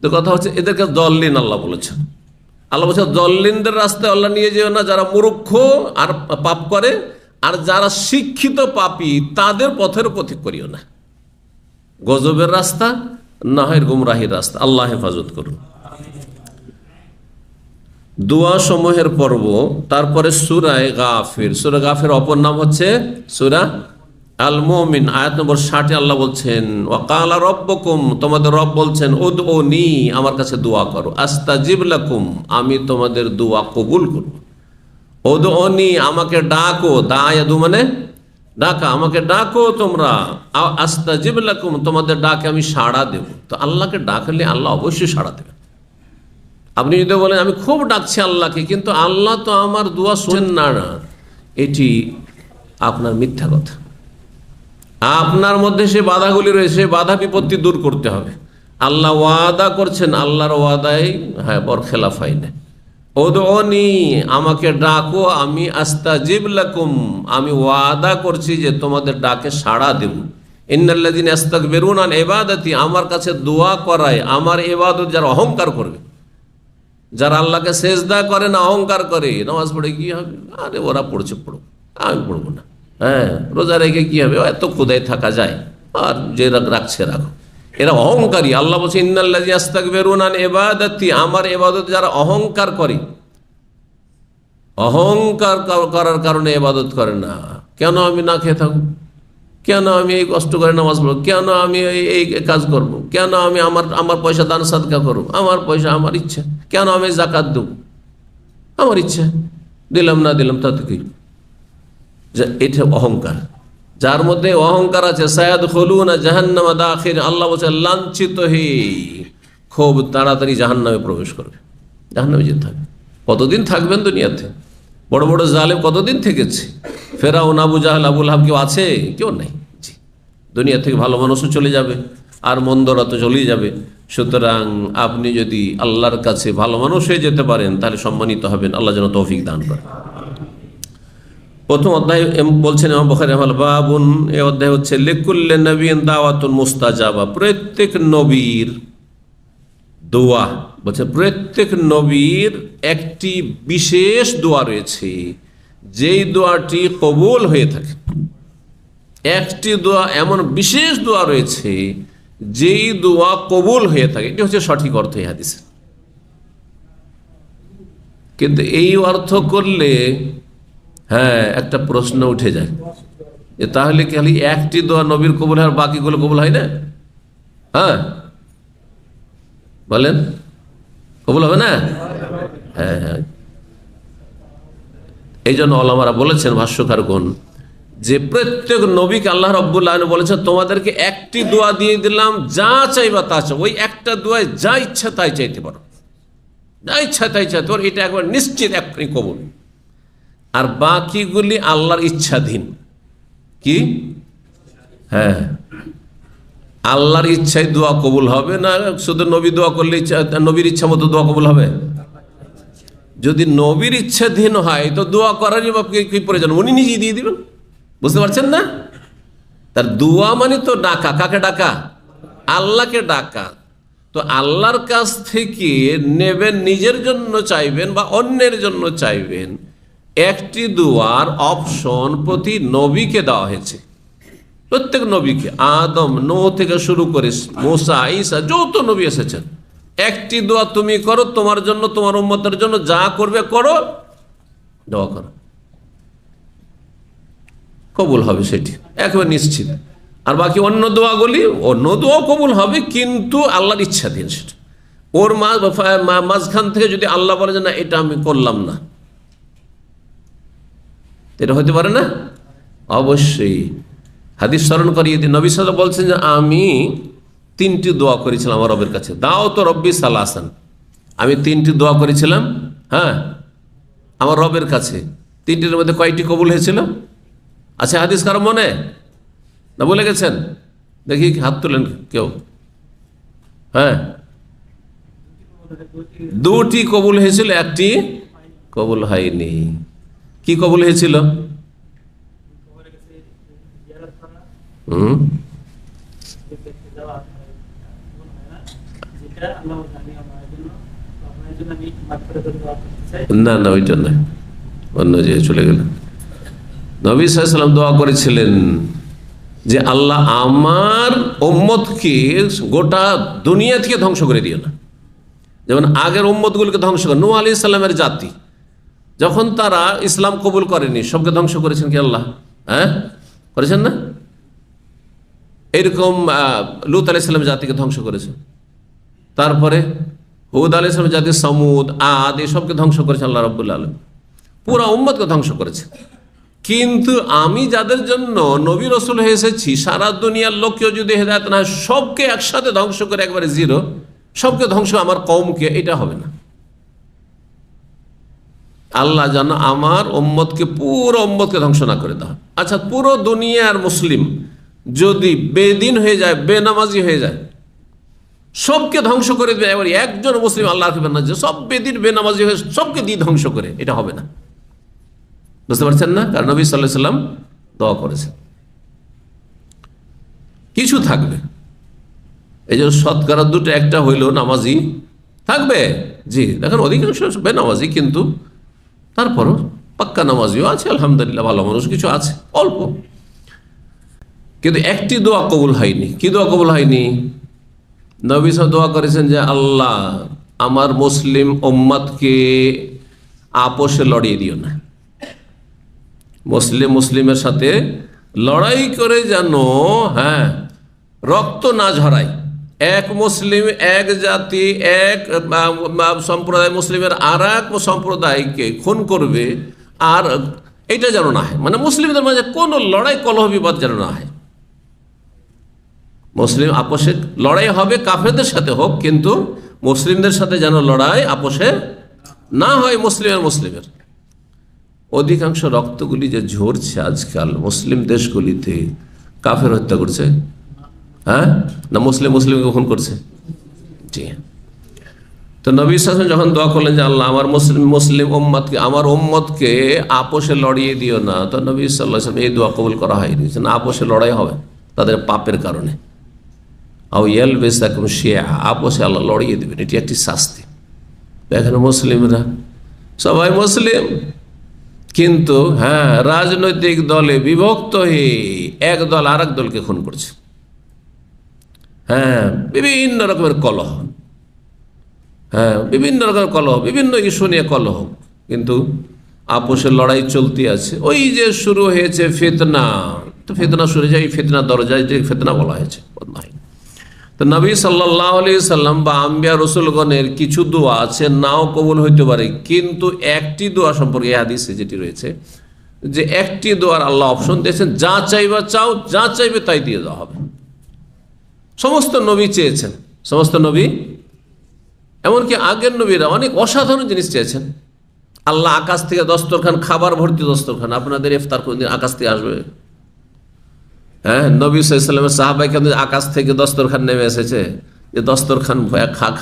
তো কথা হচ্ছে এদেরকে দল্লিন আল্লাহ বলেছেন। আল্লাহ বলছে দল্লিনদের রাস্তায় আল্লাহ নিয়ে যেও না, যারা মূর্খ আর পাপ করে, আর যারা শিক্ষিত পাপী তাদের পথের পথিক করিও না। গজবের রাস্তা না হয় গুমরাহির রাস্তা। আল্লাহ হেফাজত করুন। দোয়া সমূহের পর্ব, তারপরে সূরা গাফির। সূরা গাফির অপর নাম হচ্ছে সূরা আল মুমিন। আয়াত নম্বর 60 আল্লাহ বলছেন ওয়াকালা রব্বুকুম, তোমাদের রব বলছেন উদউনি, আমার কাছে দোয়া করো, আস্তাজিব লাকুম, আমি তোমাদের দোয়া কবুল করব। উদউনি, আমাকে ডাকো, দায়াদু মানে ডাকা, আমাকে ডাকো তোমরা, আস্তাজিব লাকুম, তোমাদের ডাকে আমি সাড়া দেব। তো আল্লাহকে ডাকলে আল্লাহ অবশ্যই সাড়া দেবেন। আপনি যদি বলেন আমি খুব ডাকছি আল্লাহকে কিন্তু আল্লাহ তো আমার দোয়া শোনেন না, এটি আপনার মিথ্যা কথা। আপনার মধ্যে সে বাধাগুলি রয়েছে, বাধা বিপত্তি দূর করতে হবে। আল্লাহ ওয়াদা করছেন, আল্লাহর ওয়াদায় বরখেলাফ হয় না। উদউনি, আমাকে ডাকো, আমি আস্তাজিব লাকুম, আমি ওয়াদা করছি যে তোমাদের ডাকে সাড়া দেব। ইন্নাল্লাযীনা ইস্তাকবিরুনা আন ইবাদাতি, আমার কাছে দোয়া করায়, আমার ইবাদত যারা অহংকার করবে, যারা আল্লাহকে সেজদা করে না, অহংকার করে, নামাজ পড়ে কি হবে, আরে ওরা পড়ছে পড়ুক, আমি পড়বো না। হ্যাঁ, রোজা রেখে কি হবে, এত ক্ষুধায় থাকা যায়, আর যে রাখছে রাখো। এরা অহংকারী। আল্লাহ বলছে ইন্নাল্লাযীনা ইস্তাকবিরুনা আন ইবাদাতি, আমার ইবাদত যারা অহংকার করে, অহংকার করার কারণে ইবাদত করে না। কেন আমি না খেয়ে থাকবো, কেন আমি এই কষ্ট করে নামাজ পড়বো, কেন আমি এই কাজ করব, কেন আমি আমার পয়সা দান সাদকা করবো, আমার পয়সা আমার ইচ্ছা, কেন আমি যাকাত দেব, আমার ইচ্ছা, দিলাম না দিলাম তাতে কি। এটা অহংকার। যার মধ্যে অহংকার আছে সায়াদখুলুনা জাহান্নামা দাখির, আল্লাহ বলছে লাঞ্ছিত হয়ে খুব তাড়াতাড়ি জাহান্নামে প্রবেশ করবে, জাহান্নামে যেতে হবে। কতদিন থাকবেন দুনিয়াতে? বড় বড় জালেম কতদিন থেকেছে? ফেরাউন, আবু জাহেল, আবুল হাব কেউ আছে? কেউ নাই। জি, দুনিয়া থেকে ভালো মানুষও চলে যাবে, আর মন্দরা তো চলেই যাবে। সুতরাং আপনি যদি আল্লাহর কাছে ভালো মানুষ হয়ে যেতে পারেন তাহলে সম্মানিত হবেন। আল্লাহ যেন তৌফিক দান করেন। প্রথম অধ্যায় বলছেন ইমাম বুখারী রাহিমাহুল্লাহ, বাবুন, এই অধ্যায় হচ্ছে লিকুল্লি নবিয়্যিন দাওয়াতুন মুস্তাজাবা, প্রত্যেক নবীর দোয়া, বলছে প্রত্যেক নবীর একটি বিশেষ দোয়া রয়েছে যেই দোয়াটি কবুল হয়ে থাকে। একটি দোয়া, এমন বিশেষ দোয়া রয়েছে যেই দোয়া কবুল হয়ে থাকে। এটি হচ্ছে সঠিক অর্থ এই হাদিসের। কিন্তু এই অর্থ করলে একটা প্রশ্ন উঠে যায় যে তাহলে কি খালি একটি দোয়া নবীর কবুল হয় আর বাকিগুলো কবুল হয় না? বলেন, কবুল হবে না? এই জন্য ওলামারা বলেছেন, ভাষ্যকারগণ, যে প্রত্যেক নবীকে আল্লাহ রাব্বুল আলামিন বলেছেন তোমাদেরকে একটি দোয়া দিয়ে দিলাম, যা চাইবা তা চাও। ওই একটা দোয়ায় যা ইচ্ছা তাই চাইতে পারো, যা ইচ্ছা তাই চাইতে পারো, এটা একবার নিশ্চিত এখনই কবুল। আর বাকিগুলি আল্লাহর ইচ্ছাধীন। কি? আল্লাহর ইচ্ছায় দোয়া কবুল হবে না, শুধু নবী দোয়া করলে নবীর ইচ্ছা মতো দোয়া কবুল হবে? যদি নবীর ইচ্ছাধীন হয় তো দোয়া করারই বা কি প্রয়োজন? উনি নিজেই দিয়ে দিবেন। বুঝতে পারছেন না? তার দোয়া মানে তো ডাকা। কাকে ডাকা? আল্লাহকে ডাকা। তো আল্লাহর কাছ থেকে নেবেন, নিজের জন্য চাইবেন বা অন্যের জন্য চাইবেন, একটি দোয়ার অপশন প্রতি নবীকে দেওয়া হয়েছে। প্রত্যেক নবীকে, আদম, নূহ থেকে শুরু করে মুসা, ঈসা, যত নবী এসেছেন, একটি দোয়া তুমি করো, তোমার জন্য, তোমার উম্মতের জন্য যা করবে করো, দোয়া করো, কবুল হবে, সেটি একেবারে নিশ্চিত। আর বাকি অন্য দোয়াগুলি, অন্য দোয়া কবুল হবে, কিন্তু আল্লাহর ইচ্ছাধীন সেটা। ওর মাঝখান থেকে যদি আল্লাহ বলে যে না, এটা আমি করলাম না, এটা হতে পারে না? অবশ্যই হাদিস স্মরণ করিয়ে দিন। নবী সাল্লাল্লাহু আলাইহি ওয়াসাল্লাম বলছেন যে আমি 3টি দোয়া করেছিলাম আমার রবের কাছে। দাও তো রব্বি সালাসান, আমি 3টি দোয়া করেছিলাম আমার রবের কাছে। 3টির মধ্যে কয়টি কবুল হয়েছিল? আচ্ছা, হাদিস কারো মনে না? বলে গেছেন? দেখি হাত তুলেন কেউ। 2টি কবুল হয়েছিল, 1টি কবুল হয়নি। কি কবুল হয়েছিল? না না, ওইটা না, অন্য যে চলে গেল। নবী সাল্লাল্লাহু আলাইহি ওয়াসাল্লাম দোয়া করেছিলেন যে আল্লাহ আমার উম্মতকে গোটা দুনিয়া থেকে ধ্বংস করে দিও না। যেমন আগের উম্মতগুলোকে ধ্বংস করে, নূহ আলাইহিস সালামের জাতি যখন তারা ইসলাম কবুল করেনি, সবকে ধ্বংস করেছেন কি আল্লাহ? করেছেন না? এরকম লূত আলাইহিস সালামের জাতিকে ধ্বংস করেছে। তারপরে হুদ আলাইহিস সালামের জাতি, সমুদ, আদ, এসবকে ধ্বংস করেছে আল্লাহ রাব্বুল আলামিন। পুরা উম্মতকে ধ্বংস করেছে। কিন্তু আমি যাদের জন্য নবী রাসূল হয়ে এসেছি, সারা দুনিয়ার লোককেও যদি হেদায়েত না হয়, সবকে একসাথে ধ্বংস করে একবারে জিরো, সবকে ধ্বংস, আমার কওমকে, এটা হবে না। আল্লাহ যেন আমার উম্মতকে, পুরো উম্মতকে ধ্বংস না করে দাও। আচ্ছা, পুরো দুনিয়ার মুসলিম যদি বেদিন হয়ে যায়, বেনামাজি হয়ে যায়, সবকে ধ্বংস করে দেবে, এবার একজন মুসলিম আল্লাহ রাখবেন না যে সব বেদিন বেনামাজি হয়ে সবকে দিয়ে ধ্বংস করে, এটা হবে না। বুঝতে পারছেন না? কারণ নবী সাল্লাল্লাহু আলাইহি ওয়াসাল্লাম দোয়া করেছেন। কিছু থাকবে, এই যে শতকরা 2টা একটা হইল নামাজি থাকবে। জি, দেখেন অধিকাংশ বেনামাজি, কিন্তু তারপরও পাক্কা নামাজিও আছে, আলহামদুলিল্লাহ, ভালো মানুষ কিছু আছে, অল্প। কিন্তু একটি দোয়া কবুল হয়নি। কি দোয়া কবুল হয়নি? নবী সাল্লাল্লাহু আলাইহি ওয়াসাল্লাম দোয়া করেছেন যে আল্লাহ আমার মুসলিম উম্মতকে আপোষে লড়িয়ে দিও না। মুসলিমের সাথে লড়াই করে যেন রক্ত না ঝরায়। এক মুসলিম, এক জাতি, এক সম্প্রদায় মুসলিমের আর এক সম্প্রদায়কে খুন করবে, আর এটা যেন না হয়। মানে মুসলিমদের মাঝে কোনো লড়াই, কলহ, বিবাদ যেন না হয়। মুসলিম আপোষে লড়াই হবে, কাফেরদের সাথে হোক, কিন্তু মুসলিমদের সাথে যেন লড়াই আপোষে না হয় মুসলিমের। অধিকাংশ রক্তগুলি যে ঝরছে আজকাল মুসলিম দেশগুলিতে, কাফের হত্যা করছে, হ্যাঁ না মুসলিমকে খুন করছে? জি। তো নবী সাল্লাল্লাহু আলাইহি ওয়াসাল্লাম যখন দোয়া করলেন যে আল্লাহ আমার মুসলিম উম্মতকে, আমার উম্মতকে আপোষে লড়িয়ে দিও না, তো নবী সাল্লাল্লাহু আলাইহি ওয়াসাল্লাম এই দোয়া কবুল করা হয়নি। না, আপোষে লড়াই হবে তাদের পাপের কারণে। আও ইয়ালবিসাকুম শিয়া, আপোষে আল্লাহ লড়িয়ে দেবেন, এটি একটি শাস্তি। এখানে মুসলিমরা সবাই মুসলিম, কিন্তু হ্যাঁ রাজনৈতিক দলে বিভক্ত হয়ে এক দল আর এক দলকে খুন করছে। হ্যাঁ, বিভিন্ন রকমের কলহ, বিভিন্ন ইস্যু নিয়ে কলহ, কিন্তু আপোষের লড়াই চলতে আছে। ওই যে শুরু হয়েছে ফিতনা, তো ফিতনা শুরু হয়েছে, এই ফিতনা দরজায় যে ফিতনা বলা হয়েছে। তো নবী সাল্লাল্লাহু আলাইহি সাল্লাম বা আম্বিয়া রসুলগণের কিছু দোয়া আছে নাও কবুল হইতে পারে, কিন্তু একটি দোয়া সম্পর্কে হাদিসে যেটি রয়েছে যে একটি দোয়ার আল্লাহ অপশন দিয়েছেন, যা চাইবা চাও, যা চাইবে তাই দিয়ে দেওয়া হবে। সমস্ত নবী চেয়েছেন, সমস্ত নবী, এমনকি আগের নবীরা অনেক অসাধারণ জিনিস চেয়েছেন। আল্লাহ আকাশ থেকে দস্তরখান, খাবার ভর্তি দস্তরখান, আপনাদের ইফতার কোনদিন আকাশ থেকে আসবে? হ্যাঁ, নবী সাল্লাল্লাহু আলাইহি ওয়াসাল্লামের সাহাবায়ে কেরাম আকাশ থেকে দস্তরখান নেমে এসেছে, যে দস্তরখান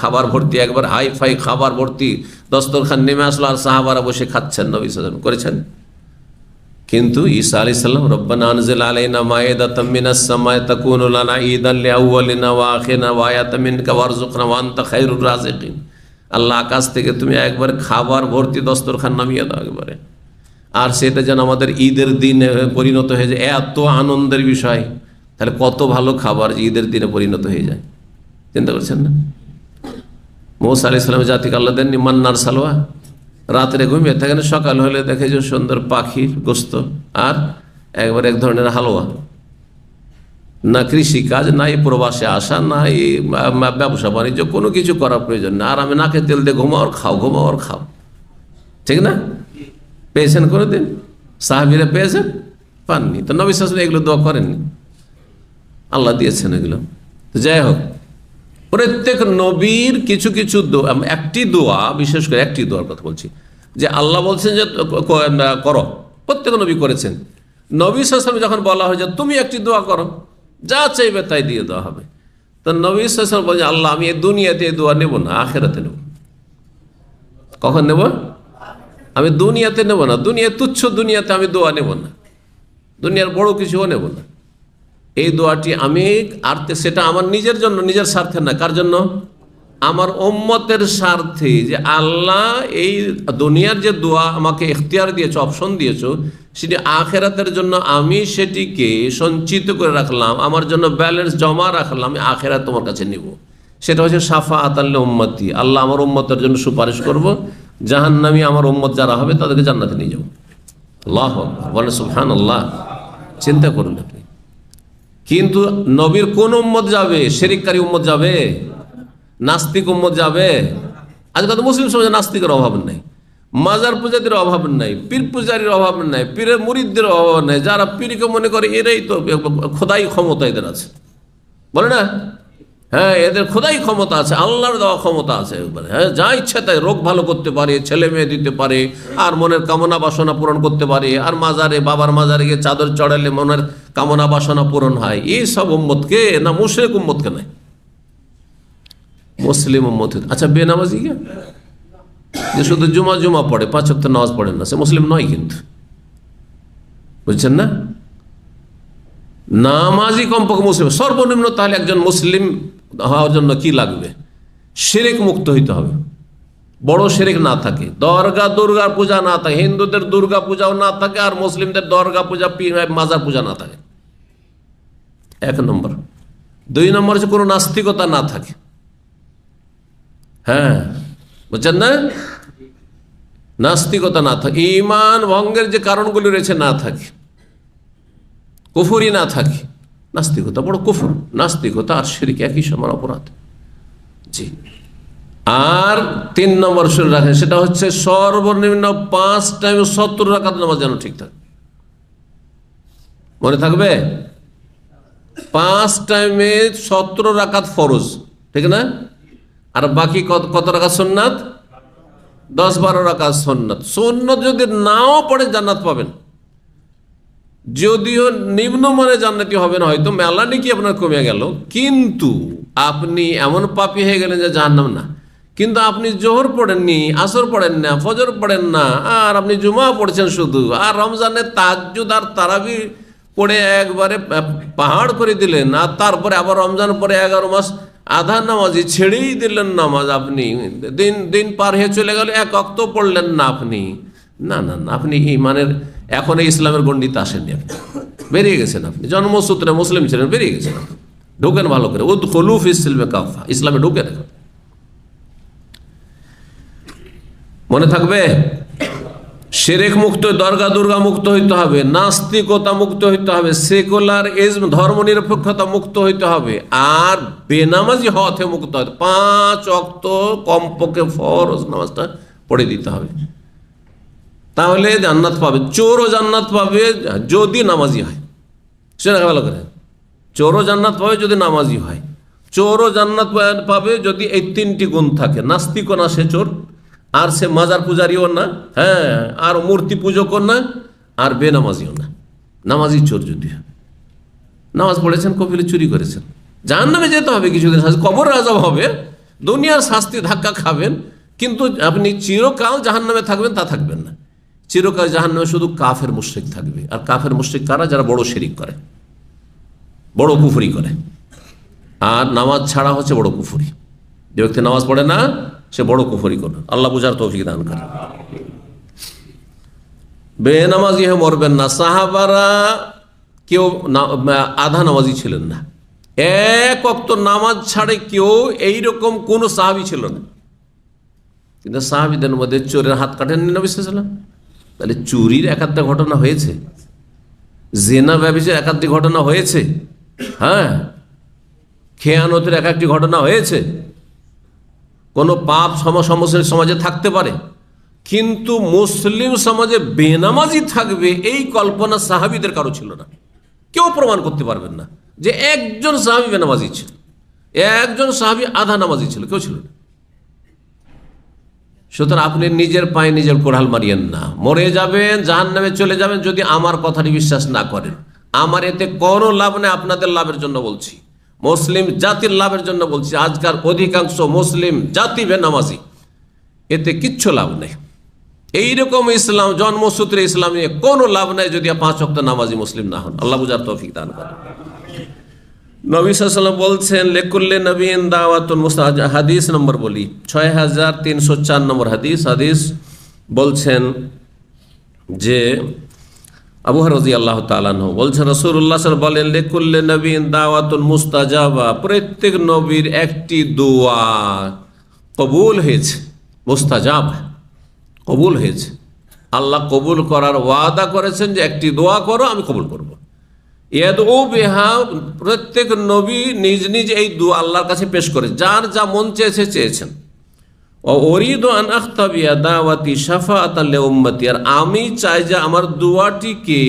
খাবার ভর্তি, একবার হাই ফাই খাবার ভর্তি দস্তরখান নেমে আসলো, আর সাহাবারা বসে খাচ্ছেন, নবী সাল্লাল্লাহু আলাইহি ওয়াসাল্লাম করেছেন। কিন্তু ঈসা আলাইহিস সালাম রব্বানা আনজিল আলাইনা মাইদাতাম মিনাস সামাই তাকুনু লানা ঈদান লিআউয়ালিনা ওয়া আখিরিনা ওয়া আয়াতাম মিনকা ওয়ারযুকনা ওয়া আনতা খায়রুর রাযিকিন। আল্লাহ আকাশ থেকে তুমি একবার খাবার ভর্তি দস্তরখান নামিয়ে দাও একবারে, আর সেটা যেন আমাদের ঈদের দিনে পরিণত হয়ে যায়। এত আনন্দের বিষয়, তাহলে কত ভালো খাবার ঈদের দিনে পরিণত হয়ে যায়, চিন্তা করছেন না? মুসা আলাইহিস সালামের জাতিকে আল্লাহ দেন মান্নার সালোয়া, রাত্রে ঘুমিয়ে থাকেন, সকাল হলে দেখে যে সুন্দর পাখির গোস্ত আর একবার এক ধরনের হালুয়া। না কৃষি কাজ, না এই প্রবাসে আসা, না এই ব্যবসা বাণিজ্য, কোনো কিছু করার প্রয়োজন না, আর আমি নাকে তেল দিয়ে ঘুমাও আর খাও, ঠিক না? পেয়েছেন কোনোদিন? সাহাবীরা পেয়েছেন? পাননি। তো নবী সাল্লাল্লাহু আলাইহি ওয়াসাল্লাম এগুলো দোয়া করেননি, আল্লাহ দিয়েছেন এগুলো। তো যাই হোক, প্রত্যেক নবীর কিছু কিছু দোয়া, একটি দোয়া, বিশেষ করে একটি দোয়ার কথা বলছি, যে আল্লাহ বলছেন যে করো, প্রত্যেক নবী করেছেন। নবী সাল্লাল্লাহু আলাইহি ওয়াসাল্লাম যখন বলা হয় যে তুমি একটি দোয়া করো, যা চাইবে তাই দিয়ে দেওয়া হবে, তো নবী সাল্লাল্লাহু আলাইহি ওয়াসাল্লাম বলছেন আল্লাহ আমি এই দুনিয়াতে এই দোয়া নেব না, আখিরাতে নেব। কখন নেব? আমি দুনিয়াতে নেব না, দুনিয়া তুচ্ছ, দুনিয়াতে আমি দোয়া নেব না, দুনিয়ার বড় কিছুও নেব না। এই দোয়াটি আমি, আর সেটা আমার নিজের জন্য, নিজের স্বার্থে না, কার জন্য? আমার উম্মতের স্বার্থে, যে আল্লাহ এই দুনিয়ার যে দোয়া আমাকে ইখতিয়ার দিয়েছো, অপশন দিয়েছো, সেটি আখেরাতের জন্য আমি সেটিকে সঞ্চিত করে রাখলাম, আমার জন্য ব্যালেন্স জমা রাখলাম, আমি আখেরাত তোমার কাছে নিব। সেটা হচ্ছে শাফাআতাল লিউম্মতি, আল্লাহ আমার উম্মতের জন্য সুপারিশ করব, জাহান্নামী আমার উম্মত যারা হবে তাদেরকে জান্নাতে নিয়ে যাব। আল্লাহু আকবার, বলেন সুবহানাল্লাহ। চিন্তা করুন আপনি, কিন্তু নবীর কোন উম্মত যাবে? শিরককারী উম্মত যাবে? নাস্তিক উম্মত যাবে? আজকাল তো মুসলিম সমাজে নাস্তিকের অভাব নাই, মাজার পূজাদের অভাব নাই, পীর পূজারীর অভাব নাই, পীরের মুরিদদের অভাব নাই। যারা পীরকে মনে করে এরাই তো খোদাই ক্ষমতা এদের আছে, বলে না? হ্যাঁ, এদের খোদাই ক্ষমতা আছে, আল্লাহর দেওয়া ক্ষমতা আছে একবারে। হ্যাঁ, যা ইচ্ছা তাই রোগ ভালো করতে পারে, ছেলে মেয়ে দিতে পারে, আর মনের কামনা বাসনা পূরণ করতে পারে, আর মাজারে, বাবার মাজারে গিয়ে চাদর চড়ালে মনের কামনা বাসনা পূরণ হয়। এই সব উম্মতকে না, মুশরিক উম্মতকে নাই, মুসলিম উম্মত। আচ্ছা, বেনামাজি কে, যে শুধু জুমা পড়ে, 5 ওয়াক্ত নামাজ পড়েন না, সে মুসলিম নয় কিন্তু, বুঝছেন না? নামাজি কমপক্ষে মুসলিম, সর্বনিম্ন তাহলে একজন মুসলিম হওয়ার জন্য কি লাগবে? শিরক মুক্ত হইতে হবে, বড় শিরক না থাকে, দুর্গা পূজা না থাকে, হিন্দুদের দুর্গা পূজাও না থাকে, আর মুসলিমদের দুর্গা পূজা, মাজার পূজা না থাকে, 1 নম্বর। 2 নম্বর হচ্ছে কোনো নাস্তিকতা না থাকে। হ্যাঁ, বুঝছেন না? নাস্তিকতা না থাকে, ঈমান ভঙ্গের যে কারণগুলি রয়েছে না থাকে, কুফরি না থাকে। নাস্তিকতা বড় কুফর, নাস্তিকতা আর শিরক একই সমান অপরাধ। জি। আর 3 নম্বর শুরু রাখেন, সেটা হচ্ছে সর্বনিম্ন 5 টাইমে 70 রাকাত নামাজ যেন ঠিক থাকে। মনে থাকবে? 5 টাইমে 70 রাকাত ফরজ, ঠিক না? আর বাকি কত রাকাত সুন্নাত? 10-12 রাকাত সুন্নাত। সুন্নাত যদি নাও পড়ে জান্নাত পাবেন, যদিও নিম্নমানে জান্নাতি হবেন, হয়তো মেলা নাকি আপনার কমে গেল, কিন্তু আপনি এমন পাপী হয়ে গেলেন যে জাহান্নাম না। কিন্তু আপনি জোহর পড়েননি, আসর পড়েন না, ফজর পড়েন না, আর আপনি জুমা পড়ছেন শুধু, আর রমজানের তাহাজ্জুদ আর তারাবি পড়ে একবারে পাহাড় করে দিলেন, আর তারপরে আবার রমজান পরে 11 মাস আধা নামাজি ছেড়েই দিলেন নামাজ। আপনি দিন দিন পার হয়ে চলে গেল, 1 ওয়াক্ত পড়লেন না আপনি। না না না, আপনি ইমানের এখন এই ইসলামের গণ্ডিতে আসেননি, আপনি বেরিয়ে গেছেন। আপনি জন্মসূত্রে মুসলিম ছিলেন, বেরিয়ে গেছেন। আপনি ঢুকেন ভালো করে, উদখুলু ফিস সিলমে কাফা, ইসলামে ঢুকেন। এখন মনে থাকবে, শিরক মুক্ত, দরগা দুর্গা মুক্ত হইতে হবে, নাস্তিকতা মুক্ত হইতে হবে, সেকুলারিজম ধর্ম নিরপেক্ষতা মুক্ত হইতে হবে, আর বেনামাজি হওয়া থেকে মুক্ত হতে 5 ওয়াক্ত কমপক্ষে ফরজ নামাজটা পড়ে দিতে হবে, তাহলে জান্নাত পাবে। চোরও জান্নাত পাবে যদি নামাজি হয়, সেটা ভালো করে। চোরও জান্নাত পাবে যদি নামাজি হয়, চোরও জান্নাত পাবে যদি এই 3টি গুণ থাকে। নাস্তিকও না সে চোর, আর সে মাজার পূজারিও না, হ্যাঁ, আর মূর্তি পূজকও না, আর বেনামাজিও না। নামাজি চোর যদি নামাজ পড়েছেন, কপিলে চুরি করেছেন, জাহান্নামে যেতে হবে কিছুদিন, কবর আযাব হবে, দুনিয়ার শাস্তি ধাক্কা খাবেন, কিন্তু আপনি চিরকাল জাহান্নামে থাকবেন তা থাকবেন না। চিরকাল জাহান্নামে শুধু কাফের মুশরিক থাকবে। আর কাফের মুশরিক কারা? যারা বড় শিরিক করে, বড় কুফরি করে। আর নামাজ ছাড়া হচ্ছে বড় কুফরি। যে ব্যক্তি নামাজ পড়ে না, সে বড় কুফরি করে। আল্লাহ বুঝার তৌফিক দান করে। বেনামাজি হয়ে মরবেন না। সাহাবারা কেউ আধা নামাজি ছিলেন না, 1 ওয়াক্ত নামাজ ছাড়ে কেউ এইরকম কোন সাহাবী ছিল না। কিন্তু সাহাবীদের মধ্যে চোরের হাত কাটেননি নবী সাল্লাল্লাহু আলাইহি ওয়াসাল্লাম। তাহলে চুরির একাধিক ঘটনা হয়েছে, জিনা ব্যভিচার একাধিক ঘটনা হয়েছে, হ্যাঁ, খেয়ানতের একটি ঘটনা হয়েছে। কোনো পাপ সমাজে থাকতে পারে, কিন্তু মুসলিম সমাজে বেনামাজি থাকবে এই কল্পনা সাহাবীদের কারো ছিল না। কেউ প্রমাণ করতে পারবেন না যে একজন সাহাবী বেনামাজি ছিল, একজন সাহাবী আধা নামাজি ছিল, কেউ ছিল না। সুতরাং আপনি নিজের পায়ে নিজের কোড়াল মারিয়েন না। মরে যাবেন, জাহান্নামে চলে যাবেন যদি আমার কথাটি বিশ্বাস না করেন। আমার এতে কোনো লাভ নেই, আপনাদের লাভের জন্য বলছি, মুসলিম জাতির লাভের জন্য বলছি। আজকাল অধিকাংশ মুসলিম জাতি বেনামাজি, এতে কিচ্ছু লাভ নেই। এইরকম ইসলাম, জন্মসূত্রে ইসলাম নিয়ে কোনো লাভ নেই যদি 5 ওয়াক্ত নামাজি মুসলিম না হন। আল্লাহ বুঝার তৌফিক দান করেন। নবী সাল্লাল্লাহু আলাইহি ওয়াসাল্লাম বলছেন, লিকুল্লি নবিয়্যিন দাওয়াতুন মুস্তাজাব। হাদিস নম্বর বলি 6304 নম্বর হাদিস বলছেন যে আবু হুরায়রা রাদিয়াল্লাহু তাআলা আনহু বলছেন, রাসূলুল্লাহ সাল্লাল্লাহু আলাইহি ওয়াসাল্লাম বলেন, লিকুল্লি নবিয়্যিন দাওয়াতুন মুস্তাজাবা, প্রত্যেক নবীর একটি দোয়া কবুল হয়েছে। মুস্তাজাব, কবুল হয়েছে। আল্লাহ কবুল করার ওয়াদা করেছেন যে একটি দোয়া করো, আমি কবুল করব। ইয়াদউ বিহা, প্রত্যেক নবী নিজ নিজ এই দোয়া আল্লাহর কাছে পেশ করে, যার যা মন চেয়েছে চেয়েছেন। ও উরিদু আন আখতাবিয়া দাওয়াতি শাফাআতান লিউম্মতি, আর আমি চাই যে আমার দোয়াটিকে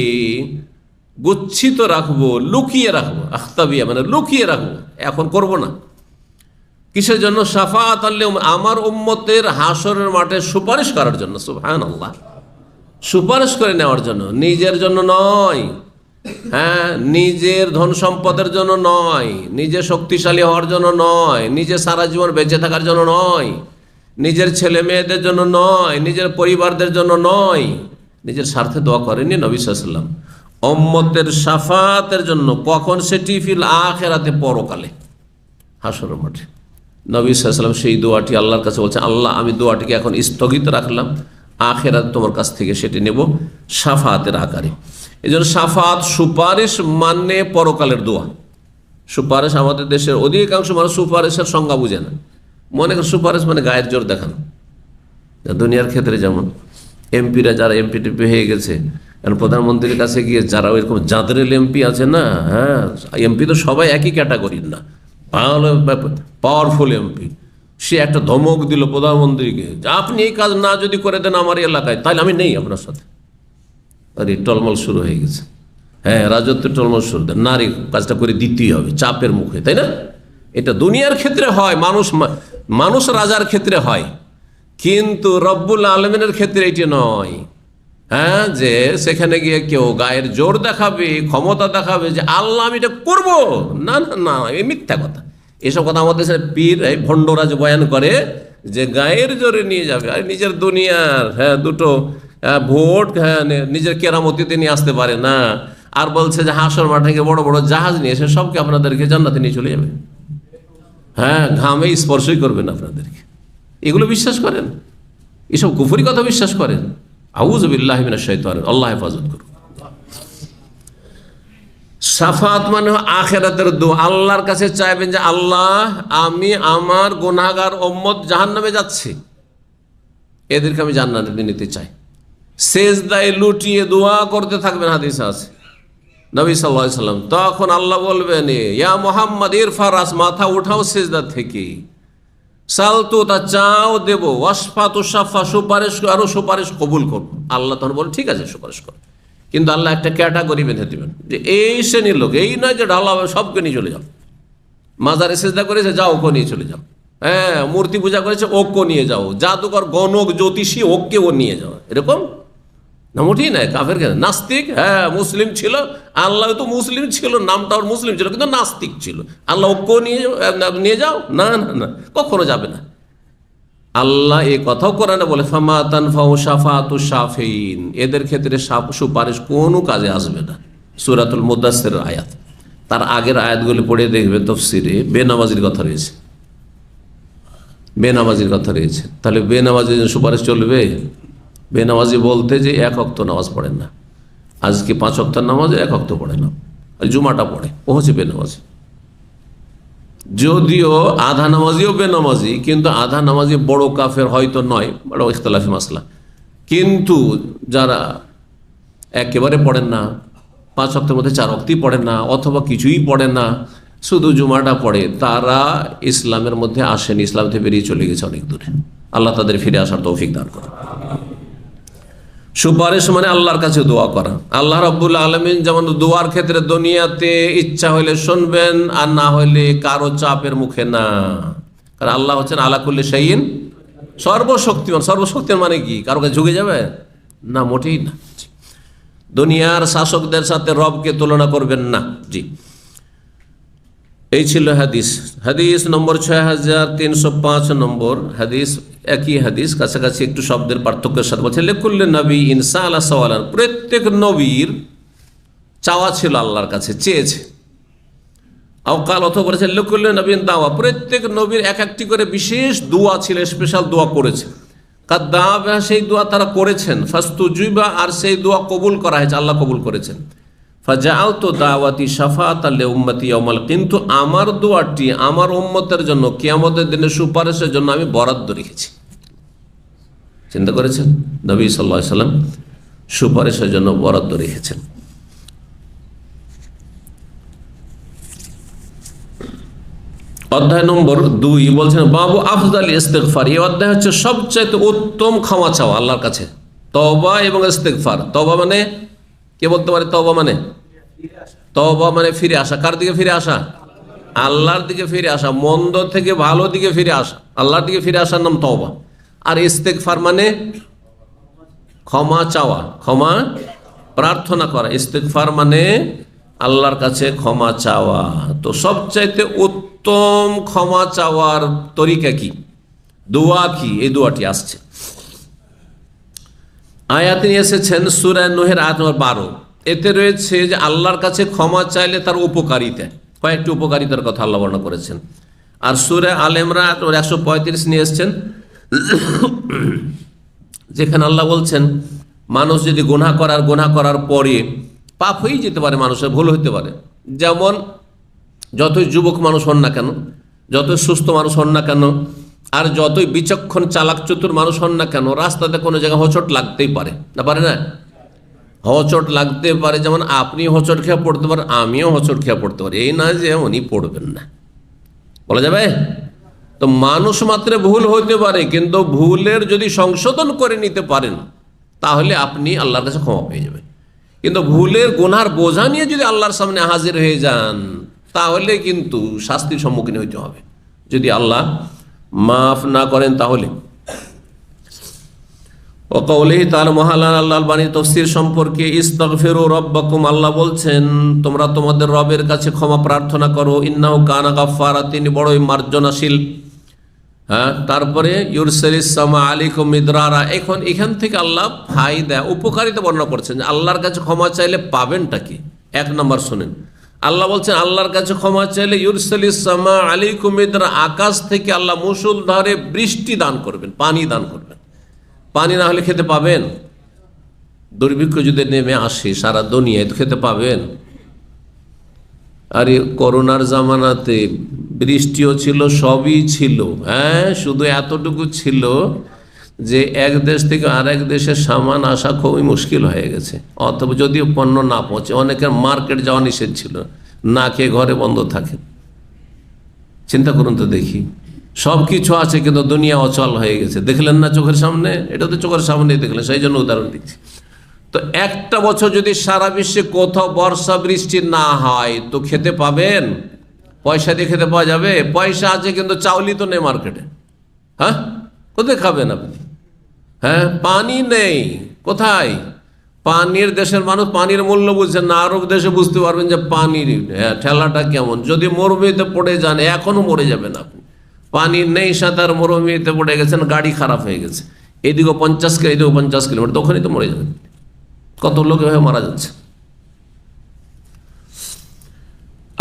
গুচ্ছিত রাখবো, লুকিয়ে রাখবো। আখতাবিয়া মানে লুকিয়ে রাখবো, এখন করব না। কিসের জন্য? শাফাআতান লিউম্মতি, আমার উম্মতের হাসরের মাঠে সুপারিশ করার জন্য। সুবহানাল্লাহ, সুপারিশ করে নেওয়ার জন্য, নিজের জন্য নয়। হ্যাঁ, নিজের ধন সম্পদের জন্য নয়, নিজে শক্তিশালী হওয়ার জন্য নয়, নিজে সারা জীবন বেঁচে থাকার জন্য নয়, নিজের ছেলে মেয়েদের জন্য নয়, নিজের পরিবারদের জন্য নয়, নিজের স্বার্থে দোয়া করেননি নবী সাল্লাল্লাহু আলাইহি ওয়াসাল্লাম, উম্মতের শাফাতের জন্য। কখন? সেটি ফিল আখিরাতে, পরকালে, হাসরের মাঠে। নবী সাল্লাল্লাহু আলাইহি ওয়াসাল্লাম সেই দোয়াটি আল্লাহর কাছে বলছেন, আল্লাহ আমি দোয়াটিকে এখন স্থগিত রাখলাম, আখিরাত তোমার কাছ থেকে সেটি নেব শাফাতের আকারে। এই জন্য শাফাত, সুপারিশ মানে পরকালের দোয়া। সুপারিশ, আমাদের দেশের অধিকাংশ মানুষ সুপারিশের সংজ্ঞা বুঝে না। মনে করেন সুপারিশ মানে গায়ের জোর দেখানো। দুনিয়ার ক্ষেত্রে যেমন এমপিরা, যারা এমপি টিপি হয়ে গেছে, কারণ প্রধানমন্ত্রীর কাছে গিয়ে যারা ওইরকম জাদরেল এমপি আছে না, হ্যাঁ, এমপি তো সবাই একই ক্যাটাগরির না, পাওয়ারফুল এমপি, সে একটা ধমক দিল প্রধানমন্ত্রীকে, আপনি এই কাজ না যদি করে দেন আমার এলাকায়, তাহলে আমি নেই আপনার সাথে। আরে টলমল শুরু হয়ে গেছে। হ্যাঁ, রাজত্বের টলমল শুরু, নারী কাজটা করে দিতেই হবে চাপের মুখে, তাই না? এটা দুনিয়ার ক্ষেত্রে হয়, মানুষ রাজার ক্ষেত্রে হয়, কিন্তু রব্বুল আলমিনের ক্ষেত্রে এটি নয়। হ্যাঁ, যে সেখানে গিয়ে কেউ গায়ের জোর দেখাবে, ক্ষমতা দেখাবে যে আল্লাহ আমি এটা করবো, না না না, এই মিথ্যা কথা। এসব কথা আমাদের পীর এই ভণ্ডরা যে বয়ান করে যে গায়ের জোরে নিয়ে যাবে, আর নিজের দুনিয়ার দুটো ভোট নিজের কেরামতিতে নিয়ে আসতে পারে না, আর বলছে যে হাসর মাঠে গিয়ে বড় বড় জাহাজ নিয়ে এসে সবকে আপনাদেরকে জান্নাতে নিয়ে চলে যাবে। হ্যাঁ, ঘামে স্পর্শই করবেন আপনাদেরকে। এগুলো বিশ্বাস করেন? এসব কুফরি কথা বিশ্বাস করেন? আউযু বিল্লাহি মিনাশ শাইতানির, আল্লাহ হেফাজত করুন। শাফাত মানে আখিরাতের দোয়া। আল্লাহর কাছে চাইবেন যে আল্লাহ, আমি আমার গুনাহগার উম্মত জাহান্নামে যাচ্ছে, এদেরকে আমি জান্নাতে নিতে চাই। সেজদায় লুটিয়ে দোয়া করতে থাকবেন, হাদিসে আছে নবী সাল্লাল্লাহু আলাইহি সাল্লাম। তখন আল্লাহ বলবেন, ইয়া মুহাম্মদ ইরফা রাস, মাথা উঠাও সেজদা থেকে, সালতু তা চাও দেব, ওয়াসফাতু শাফা, সুপারিশ আরো সুপারিশ কবুল করব। আল্লাহ তখন বলে ঠিক আছে সুপারিশ করো, কিন্তু আল্লাহ একটা ক্যাটাগরি বেঁধে দেবেন যে এই শ্রেণীর লোক, এই নয় যে ঢালা সবকে নিয়ে চলে যাও। মাজারে সেজদা করেছে, যাও ওকে নিয়ে চলে যাও। হ্যাঁ, মূর্তি পূজা করেছে, ওকে নিয়ে যাও। জাদুকর, গণক, জ্যোতিষী, ওকে ও নিয়ে যাও, এরকম না, মোটেই নয়। কাফের কেন? নাস্তিক, হ্যাঁ মুসলিম ছিল, আল্লাহ তো মুসলিম ছিল, নামটা ওর মুসলিম ছিল, কিন্তু নাস্তিক ছিল। আল্লাহ ওকে নিয়ে যাও, না না না, কখনো যাবে না। আল্লাহ এই কথাও কোরআনে বলে, ফামা তানফাউ শাফাতু শাফিন, এদের ক্ষেত্রে সুপারিশ কোনো কাজে আসবে না। সূরাতুল মুদাসসিরের আয়াত। তার আগের আয়াতগুলি পড়ে দেখবে তাফসিরে বেনামাজির কথা রয়েছে, বেনামাজির কথা রয়েছে। তাহলে বেনামাজির সুপারিশ চলবে? বেনামাজি বলতে যে এক ওয়াক্ত নামাজ পড়েন না, আজকে 5 ওয়াক্ত নামাজে 1 ওয়াক্ত পড়ে না, জুমাটা পড়ে, ও হচ্ছে বেনামাজি। যদিও আধা নামাজিও বেনামাজি, কিন্তু আধা নামাজি বড় কাফের হয়তো নয়, বড় ইখতিলাফি মাসলা। কিন্তু যারা একেবারে পড়েন না, 5 ওয়াক্তের মধ্যে 4 ওয়াক্তই পড়েন না, অথবা কিছুই পড়েন না, শুধু জুমাটা পড়ে, তারা ইসলামের মধ্যে আসেনি, ইসলাম থেকে বেরিয়ে চলে গেছে অনেক দূরে। আল্লাহ তাদের ফিরে আসার তৌফিক দান করে। সুপারিশ মানে আল্লাহর কাছে দোয়া করা। আল্লাহ রাব্বুল আলামিন যেমন দোয়ার ক্ষেত্রে দুনিয়াতে ইচ্ছা হইলে শুনবেন, আর না হইলে কারো চাপের মুখে না। কারণ আল্লাহ হচ্ছেন আলা কুল্লি শাইইন, সর্বশক্তিমান। সর্বশক্তিমান মানে কি? কারো কাছে ঝুঁকে যাবে না, মোটেই না। দুনিয়ার শাসকদের সাথে রবকে তুলনা করবেন না। জি, এই ছিল হাদিস। হাদিস নম্বর 6305 নম্বর হাদিস, একই হাদিস, কাছাকাছি একটু শব্দের পার্থক্যের সাথে বলছে, লিকুল্লি নবী ইনসা আলা সওয়ালান, প্রত্যেক নবীর চাওয়া ছিল আল্লাহর কাছে, চেয়েছে। আওকাল অথবা বলেছে লিকুল্লি নবীন দাওয়া, প্রত্যেক নবীর এক একটি করে বিশেষ দোয়া ছিল, স্পেশাল দোয়া করেছে। কাদ্দাবা, সেই দোয়া তারা করেছেন। ফাস্তুজিবা, আর সেই দোয়া কবুল করা হয়েছে, আল্লাহ কবুল করেছেন। ফাজাআলতু দাওয়াতি শাফাআতাল লিউম্মতি ইয়াউমাল, কিন্তু আমার দোয়াটি আমার উম্মতের জন্য কিয়ামতের দিনে সুপারিশের জন্য আমি বরাদ্দ রেখেছি। চিন্তা করেছেন? নবী সাল্লাল্লাহু আলাইহি সাল্লাম সুপারিশের জন্য বরাদ্দ রেখেছেন। অধ্যায় নম্বর 2 বলছেন বাবু আফজাল ইস্তিগফার। এই অধ্যায় হচ্ছে সবচেয়ে উত্তম ক্ষমা চাওয়া আল্লাহর কাছে, তওবা এবং ইস্তিগফার। তওবা মানে কে বলতে পারে? তওবা মানে ফিরে আসা। কার দিকে ফিরে আসা? আল্লাহর দিকে ফিরে আসা, মন্দ থেকে ভালো দিকে ফিরে আসা, আল্লাহর দিকে ফিরে আসার নাম তওবা। আর ইস্তিগফার মানে ক্ষমা চাওয়া, ক্ষমা প্রার্থনা করা। ইস্তিগফার মানে আল্লাহর কাছে ক্ষমা চাওয়া। তো সবচাইতে উত্তম ক্ষমা চাওয়ার তরিকা কি, দোয়া কি? এই দোয়াটি আসছে, আয়াতে এসেছেন সূরা নূহের আয়াত নম্বর 12। এতে রয়েছে যে আল্লাহর কাছে ক্ষমা চাইলে তার উপকারিতা, কয়েকটি উপকারিতার কথা আল্লাহ বর্ণনা করেছেন। আর সূরা আল ইমরান 135 নিয়ে এসেছেন, যেখানে আল্লাহ বলছেন মানুষ যদি গুনাহ করার পরে পাপ হয়েই যেতে পারে, মানুষের ভুল হতে পারে। যেমন যতই যুবক মানুষ হন না কেন, যতই সুস্থ মানুষ হন না কেন, আর যতই বিচক্ষণ চালাক চতুর মানুষ হন না কেন, রাস্তাতে কোনো জায়গায় হোঁচট লাগতেই পারে, না পারে না? হোঁচট লাগতে পারে, যেমন আপনি হোঁচট খেয়ে পড়তে পারেন, আমিও হোঁচট খেয়ে পড়তে পারি, এই না যে উনি পড়বেন না, বলা যাবে? তো মানুষ মাত্রে ভুল হইতে পারে, কিন্তু ভুলের যদি সংশোধন করে নিতে পারেন তাহলে আপনি আল্লাহর কাছে ক্ষমা পেয়ে যাবেন। কিন্তু ভুলের গুনার বোঝা নিয়ে যদি আল্লাহর সামনে হাজির হয়ে যান তাহলে কিন্তু শাস্তির সম্মুখীন হইতে হবে। যদি আল্লাহ মাফ না করেন তাহলে ও কওলিহি তাআলা মহান আল্লাহর বাণী তাফসীর সম্পর্কে ইস্তাগফিরু রাব্বাকুম, আল্লাহ বলছেন তোমরা তোমাদের রবের কাছে ক্ষমা প্রার্থনা করো, ইন্নাহু কানা গাফফারা, তিনি বড়ই মার্জনাশীল। হ্যাঁ, তারপরে ইউরসিলিস সামা আলাইকুম মিদরারা, এখান থেকে আল্লাহ ফায়দা উপকারিতা বর্ণনা করছেন যে আল্লাহর কাছে ক্ষমা চাইলে পাবেনটা কি। এক নম্বর শুনেন, আল্লাহ বলছেন আল্লাহর কাছে ক্ষমা চাইলে ইউরসিলিস সামা আলাইকুম মিদরা, আকাশ থেকে আল্লাহ মুষলধারে বৃষ্টি দান করবেন, পানি দান করবেন। পানি না হলে খেতে পাবেন? দুর্ভিক্ষ যদি নেমে আসে সারা দুনিয়ায় তো খেতে পাবেন? আরে করোনার জামানাতে বৃষ্টিও ছিল, সবই ছিল, হ্যাঁ, শুধু এতটুকু ছিল যে এক দেশ থেকে আরেক দেশে সামান আসা খুবই মুশকিল হয়ে গেছে, অথবা যদিও পণ্য না পৌঁছে, অনেকের মার্কেট যাওয়া নিষেধ ছিল, না খেয়ে ঘরে বন্ধ থাকে। চিন্তা করুন তো দেখি, সব কিছু আছে কিন্তু দুনিয়া অচল হয়ে গেছে। দেখলেন না চোখের সামনে? এটা তো চোখের সামনেই দেখলেন, সেই জন্য উদাহরণ দিচ্ছি। তো একটা বছর যদি সারা বিশ্বে কোথাও বর্ষা বৃষ্টি না হয় তো খেতে পাবেন? পয়সা দিয়ে খেতে পাওয়া যাবে? পয়সা আছে কিন্তু চাউলই তো নেই মার্কেটে। হ্যাঁ, কোথায় খাবেন আপনি? হ্যাঁ, পানি নেই, কোথায়? পানির দেশের মানুষ পানির মূল্য বুঝছেন না, আরব দেশে বুঝতে পারবেন যে পানির ঠেলাটা কেমন। যদি মরুভূমিতে পড়ে যান এখনো মরে যাবেন আপনি। পানি নেই, সাঁতার মরুভূমিতে পড়ে গেছেন, গাড়ি খারাপ হয়ে গেছে, এদিকেও 50 কিলো এদিকেও 50 কিলোমিটার, তখনই তো মরে যাবেন। কত লোক এভাবে মারা যাচ্ছে।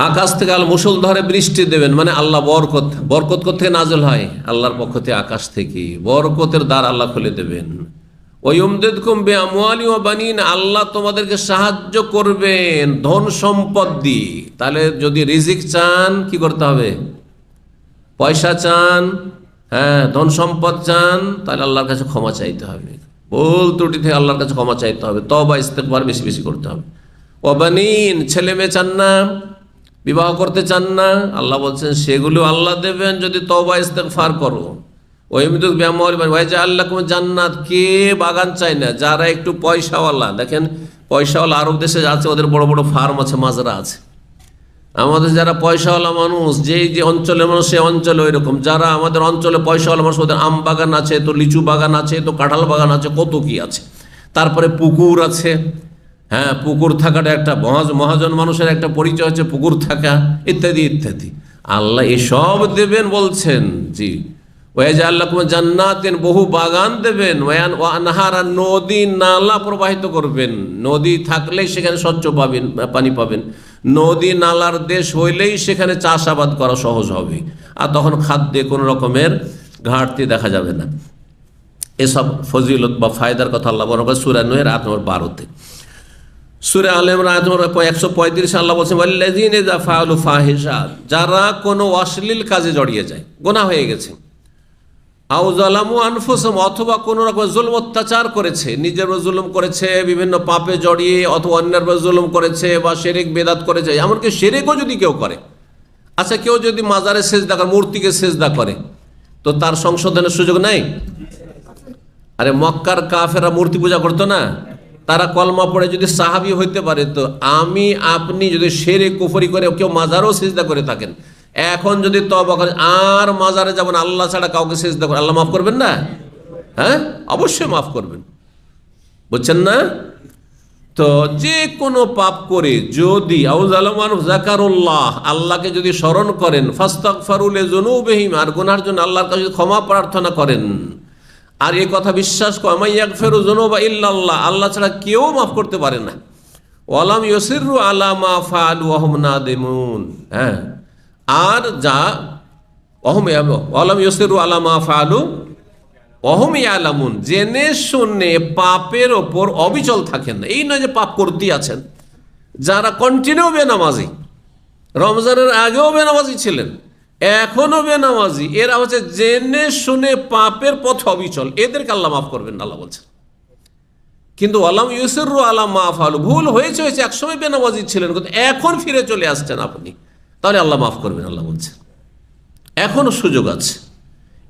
আকাশ থেকে আল্লাহ মুষলধারে বৃষ্টি দেবেন, মানে আল্লাহ বরকত থেকে নাজল হয় আল্লাহর পক্ষ থেকে, আকাশ থেকে বরকতের দ্বার আল্লাহ খুলে দেবেন। ওয়ায়ুমদিদকুম বিআমওয়ালি ওয়া বানিন, আল্লাহ তোমাদেরকে সাহায্য করবেন ধন সম্পদ দিয়ে। তাহলে যদি রিজিক চান কি করতে হবে? পয়সা চান, হ্যাঁ, ধন সম্পদ চান, তাহলে আল্লাহর কাছে ক্ষমা চাইতে হবে, ভুল ত্রুটি থেকে আল্লাহর কাছে ক্ষমা চাইতে হবে, তওবা ইস্তেগফার বেশি বেশি করতে হবে। ওয়া বানিন, ছেলে মেয়ে চান না, বিবাহ করতে চান না, আল্লাহ বলছেন সেগুলো আল্লাহ দেবেন যদি তওবা ইস্তেগফার করো। ওয়াইমদুক বিআমওয়ালি ওয়াজআল লাকুম জান্নাত, কে বাগান চায় না? যারা একটু পয়সাওয়ালা, দেখেন পয়সাওয়ালা আরব দেশে আছে, ওদের বড় বড় ফার্ম আছে, মাজরা আছে। আমাদের যারা পয়সাওয়ালা মানুষ, যে অঞ্চলের মানুষ সে অঞ্চলে ওই রকম, যারা আমাদের অঞ্চলে পয়সাওয়ালা মানুষ ওদের আম বাগান আছে, তো লিচু বাগান আছে, তো কাঁঠাল বাগান আছে, কত কি আছে। তারপরে পুকুর আছে, হ্যাঁ, পুকুর থাকাটা একটা মহাজন মানুষের একটা পরিচয় হচ্ছে পুকুর থাকা, ইত্যাদি ইত্যাদি। আল্লাহ এসব দেবেন বলছেন, জি। ওয়াজআল লাকুম জান্নাতিন, বহু বাগান দেবেন, ওয়া আনহারা, নদী নালা প্রবাহিত করবেন। নদী থাকলেই সেখানে স্বচ্ছ পাবেন, পানি পাবেন। নদী নালার দেশ হইলেই সেখানে চাষাবাদ করা সহজ হবে, আর তখন খাদ্যে কোনো রকমের ঘাটতি দেখা যাবে না। এসব ফজিলত বা ফায়দার কথা আল্লাহ বলেন সূরা নূহের আয়াত নম্বর 12-তে। সূরা আলে ইমরান আয়াত নম্বর 135 আল্লাহ বলেন ওয়াল্লাযীনা ইযা ফাআলু ফাহিশা, যারা কোনো অশ্লীল কাজে জড়িয়ে যায়, গুনাহ হয়ে গেছে, আও যালামু আনফুসাহুম, অথবা কোনো রকম জুলম অত্যাচার করেছে, নিজের উপর জুলুম করেছে, বিভিন্ন পাপে জড়িয়ে, অথবা অন্যের উপর জুলুম করেছে, বা শিরক বেদাত করেছে। এমনকি শিরকও যদি কেউ করে, আচ্ছা কেউ যদি মাজারে সেজদা করে, মূর্তিকে সেজদা করে, তো তার সংশোধনের সুযোগ নাই? আরে মক্কার কাফেররা মূর্তি পূজা করতো না, তারা কলমা পড়ে যদি সাহাবী হইতে পারে, তো আমি আপনি যদি শিরক কুফরি করে কেউ মাজারও সেজদা করে থাকেন, এখন যদি তওবা করেন আর মাজারে যাবেন, আল্লাহ ছাড়া কাউকে সিজদা করেন, আল্লাহ মাফ করবেন না? হ্যাঁ, অবশ্যই মাফ করবেন, বুঝছেন না? তো যে কোনো পাপ করে যদি যাকারুল্লাহ, আল্লাহকে যদি স্মরণ করেন, ফাস্তাগফারু লিযুনুবিহিম, আর গুনাহর জন্য আল্লাহর কাছে ক্ষমা প্রার্থনা করেন, আর এই কথা বিশ্বাস করেন মাইয়াগফিরু যুনুবা ইল্লাল্লাহ, আল্লাহ ছাড়া কেউ মাফ করতে পারে না, ওয়ালাম ইউসিররু আলা মা ফাআলু ওয়া হুম নাদিমুন, হ্যাঁ, আর যা ওয়ালাম ইউসিররু আলা মা ফাআলু ওয়া হুম ইয়ালামুন, জেনে শুনে পাপের ওপর অবিচল থাকেন না। এই নয় যে পাপ করতেই আছেন, যারা কন্টিনিউ বেনামাজি, রমজানের আগেও বেনামাজি ছিলেন, এখনো বেনামাজি, এরা হচ্ছে জেনে শুনে পাপের পথ অবিচল, এদেরকে আল্লাহ মাফ করবেন না, আল্লাহ বলছেন। কিন্তু ওয়ালাম ইউসিররু আলা মা ফাআলু, ভুল হয়েছে, একসময় বেনামাজি ছিলেন কিন্তু এখন ফিরে চলে আসছেন আপনি, তাহলে আল্লাহ মাফ করবেন, আল্লাহ বলছেন। এখনো সুযোগ আছে,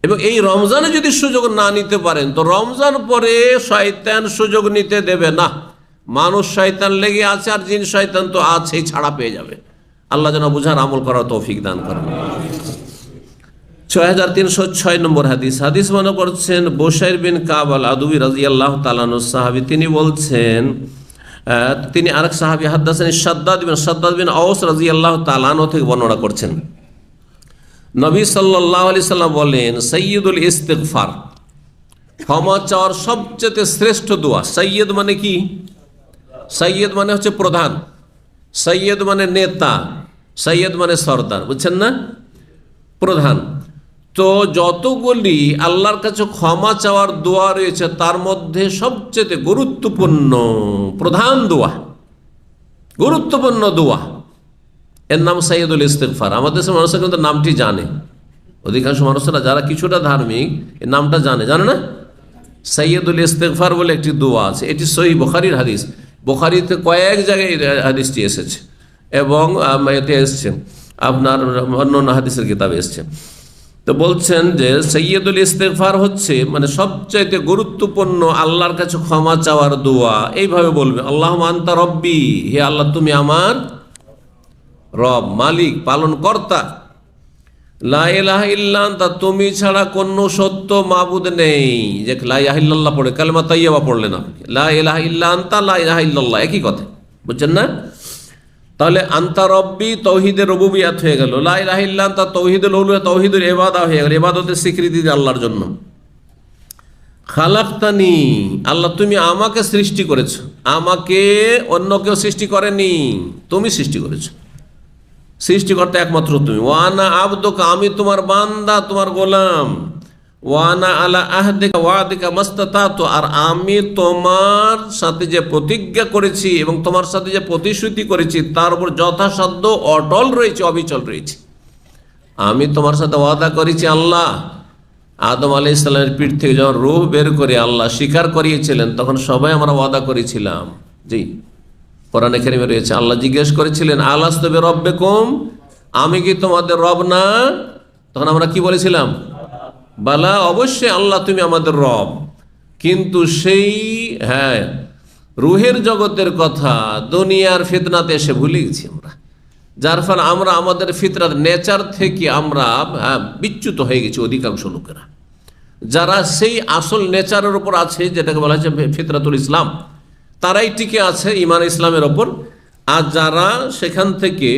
এবং এই রমজানে যদি সুযোগ না নিতে পারেন তো রমজান পরে শয়তান সুযোগ নিতে দেবে না। মানুষ শয়তান লেগে আছে, আর জিন শয়তান তো আছেই, ছাড়া পেয়ে যাবে। আল্লাহ যেন বুঝার আমল করার তৌফিক দান করেন। 6306 নম্বর হাদিস। হাদিস মনে করছেন বুশাইর বিন কাব আল আদুবী রাদিয়াল্লাহু তাআলা আনহু সাহাবী। তিনি বলছেন, তিনি আরেক সাহাবী হাদাসানি শাদ্দাদ বিন আওস রাদিয়াল্লাহু তাআলা আনহু থেকে বর্ণনা করছেন, নবী সাল্লাল্লাহু আলাইহি সাল্লাম বলেন, সাইয়্যিদুল ইস্তিগফার, ক্ষমা চাওয়ার সবচেয়ে শ্রেষ্ঠ দোয়া। সাইয়্যিদ মানে কি? সাইয়্যিদ মানে হচ্ছে প্রধান, সাইয়্যিদ মানে নেতা, সাইয়্যিদ মানে সর্দার, বুঝছেন না? প্রধান। তো যতগুলি আল্লাহর কাছে ক্ষমা চাওয়ার দোয়া রয়েছে তার মধ্যে সবচেয়ে গুরুত্বপূর্ণ প্রধান দোয়া, গুরুত্বপূর্ণ দোয়া, এর নাম সাইয়্যিদুল ইস্তিগফার। আমাদের দেশের মানুষরা কিন্তু নামটি জানে, অধিকাংশ মানুষরা যারা কিছুটা ধার্মিক এই নামটা জানে না? সাইয়্যিদুল ইস্তিগফার বলে একটি দোয়া আছে, এটি সহিহ বুখারীর হাদিস। বুখারীতে কয়েক জায়গায় হাদিসটি এসেছে এবং এতে এসছে আপনার অন্যান্য হাদিসের কিতাবে এসছে। তো বলছেন যে সাইয়্যিদুল ইস্তিগফার হচ্ছে মানে সবচাইতে গুরুত্বপূর্ণ আল্লাহর কাছে ক্ষমা চাওয়ার দোয়া। এইভাবে বলবে, আল্লাহুম্মা আনতা রব্বি, হে আল্লাহ তুমি আমার রব, মালিক, পালন কর্তা। লা ইলাহা ইল্লা আনতা, তুমি ছাড়া কোনো সত্য মাবুদ নেই। যে লা ইলাহা ইল্লাল্লাহ পড়ে কালেমা তাইয়্যিবা পড়লেন আপনি, লা ইলাহা ইল্লা আনতা, লা ইলাহা ইল্লাল্লাহ একই কথা, বুঝছেন না? তাহলে আনতা রব্বি তাওহীদের রুবুবিয়াত হয়ে গেল, লা ইলাহা ইল্লা আনতা তাওহীদুল উলুহিয়্যাত, তাওহীদুল ইবাদা হয়ে গেল, ইবাদতের স্বীকৃতি দিয়ে আল্লাহর জন্য। খালাকতানি, আল্লাহ তুমি আমাকে সৃষ্টি করেছো, আমাকে অন্য কেউ সৃষ্টি করেনি, তুমি সৃষ্টি করেছো, সৃষ্টিকর্তা একমাত্র তুমি। ওয়ানা আবদুকা, আমি তোমার বান্দা, তোমার গোলাম। ওয়ানা আলা আহদিকা ওয়াদিকা মাস্তাতাতু, আর আমি তোমার সাথে যে প্রতিজ্ঞা করেছি এবং তোমার সাথে যে প্রতিশ্রুতি করেছি তার উপর যথাসাধ্য অটল রয়েছে, অবিচল রয়েছে। আমি তোমার সাথে ওয়াদা করেছি। আল্লাহ আদম আলাইহিস সালামের পিঠ থেকে যখন রূহ বের করে আল্লাহ স্বীকার করিয়েছিলেন তখন সবাই আমরা ওয়াদা করেছিলাম। জি, কোরআনে কারিমে রয়েছে, আল্লাহ জিজ্ঞেস করেছিলেন, আলাস্তু বিরাব্বিকুম, আমি কি তোমাদের রব না? তখন আমরা কি বলেছিলাম? বালা, অবশ্যই আল্লাহ তুমি আমাদের রব। কিন্তু সেই রুহের জগতের কথা দুনিয়ার ফিতনাতে এসে ভুলে গেছি আমরা, যার ফলে আমরা আমাদের ফিতরাত নেচার থেকে আমরা বিচ্যুত হয়ে গেছি। অধিকাংশ লোকেরা যারা সেই আসল নেচারের উপর আছে, যেটাকে বলা হচ্ছে ফিতরাতুল ইসলাম, তারাই টিকে আছে ঈমান ইসলামের ওপর। আর যারা সেখান থেকে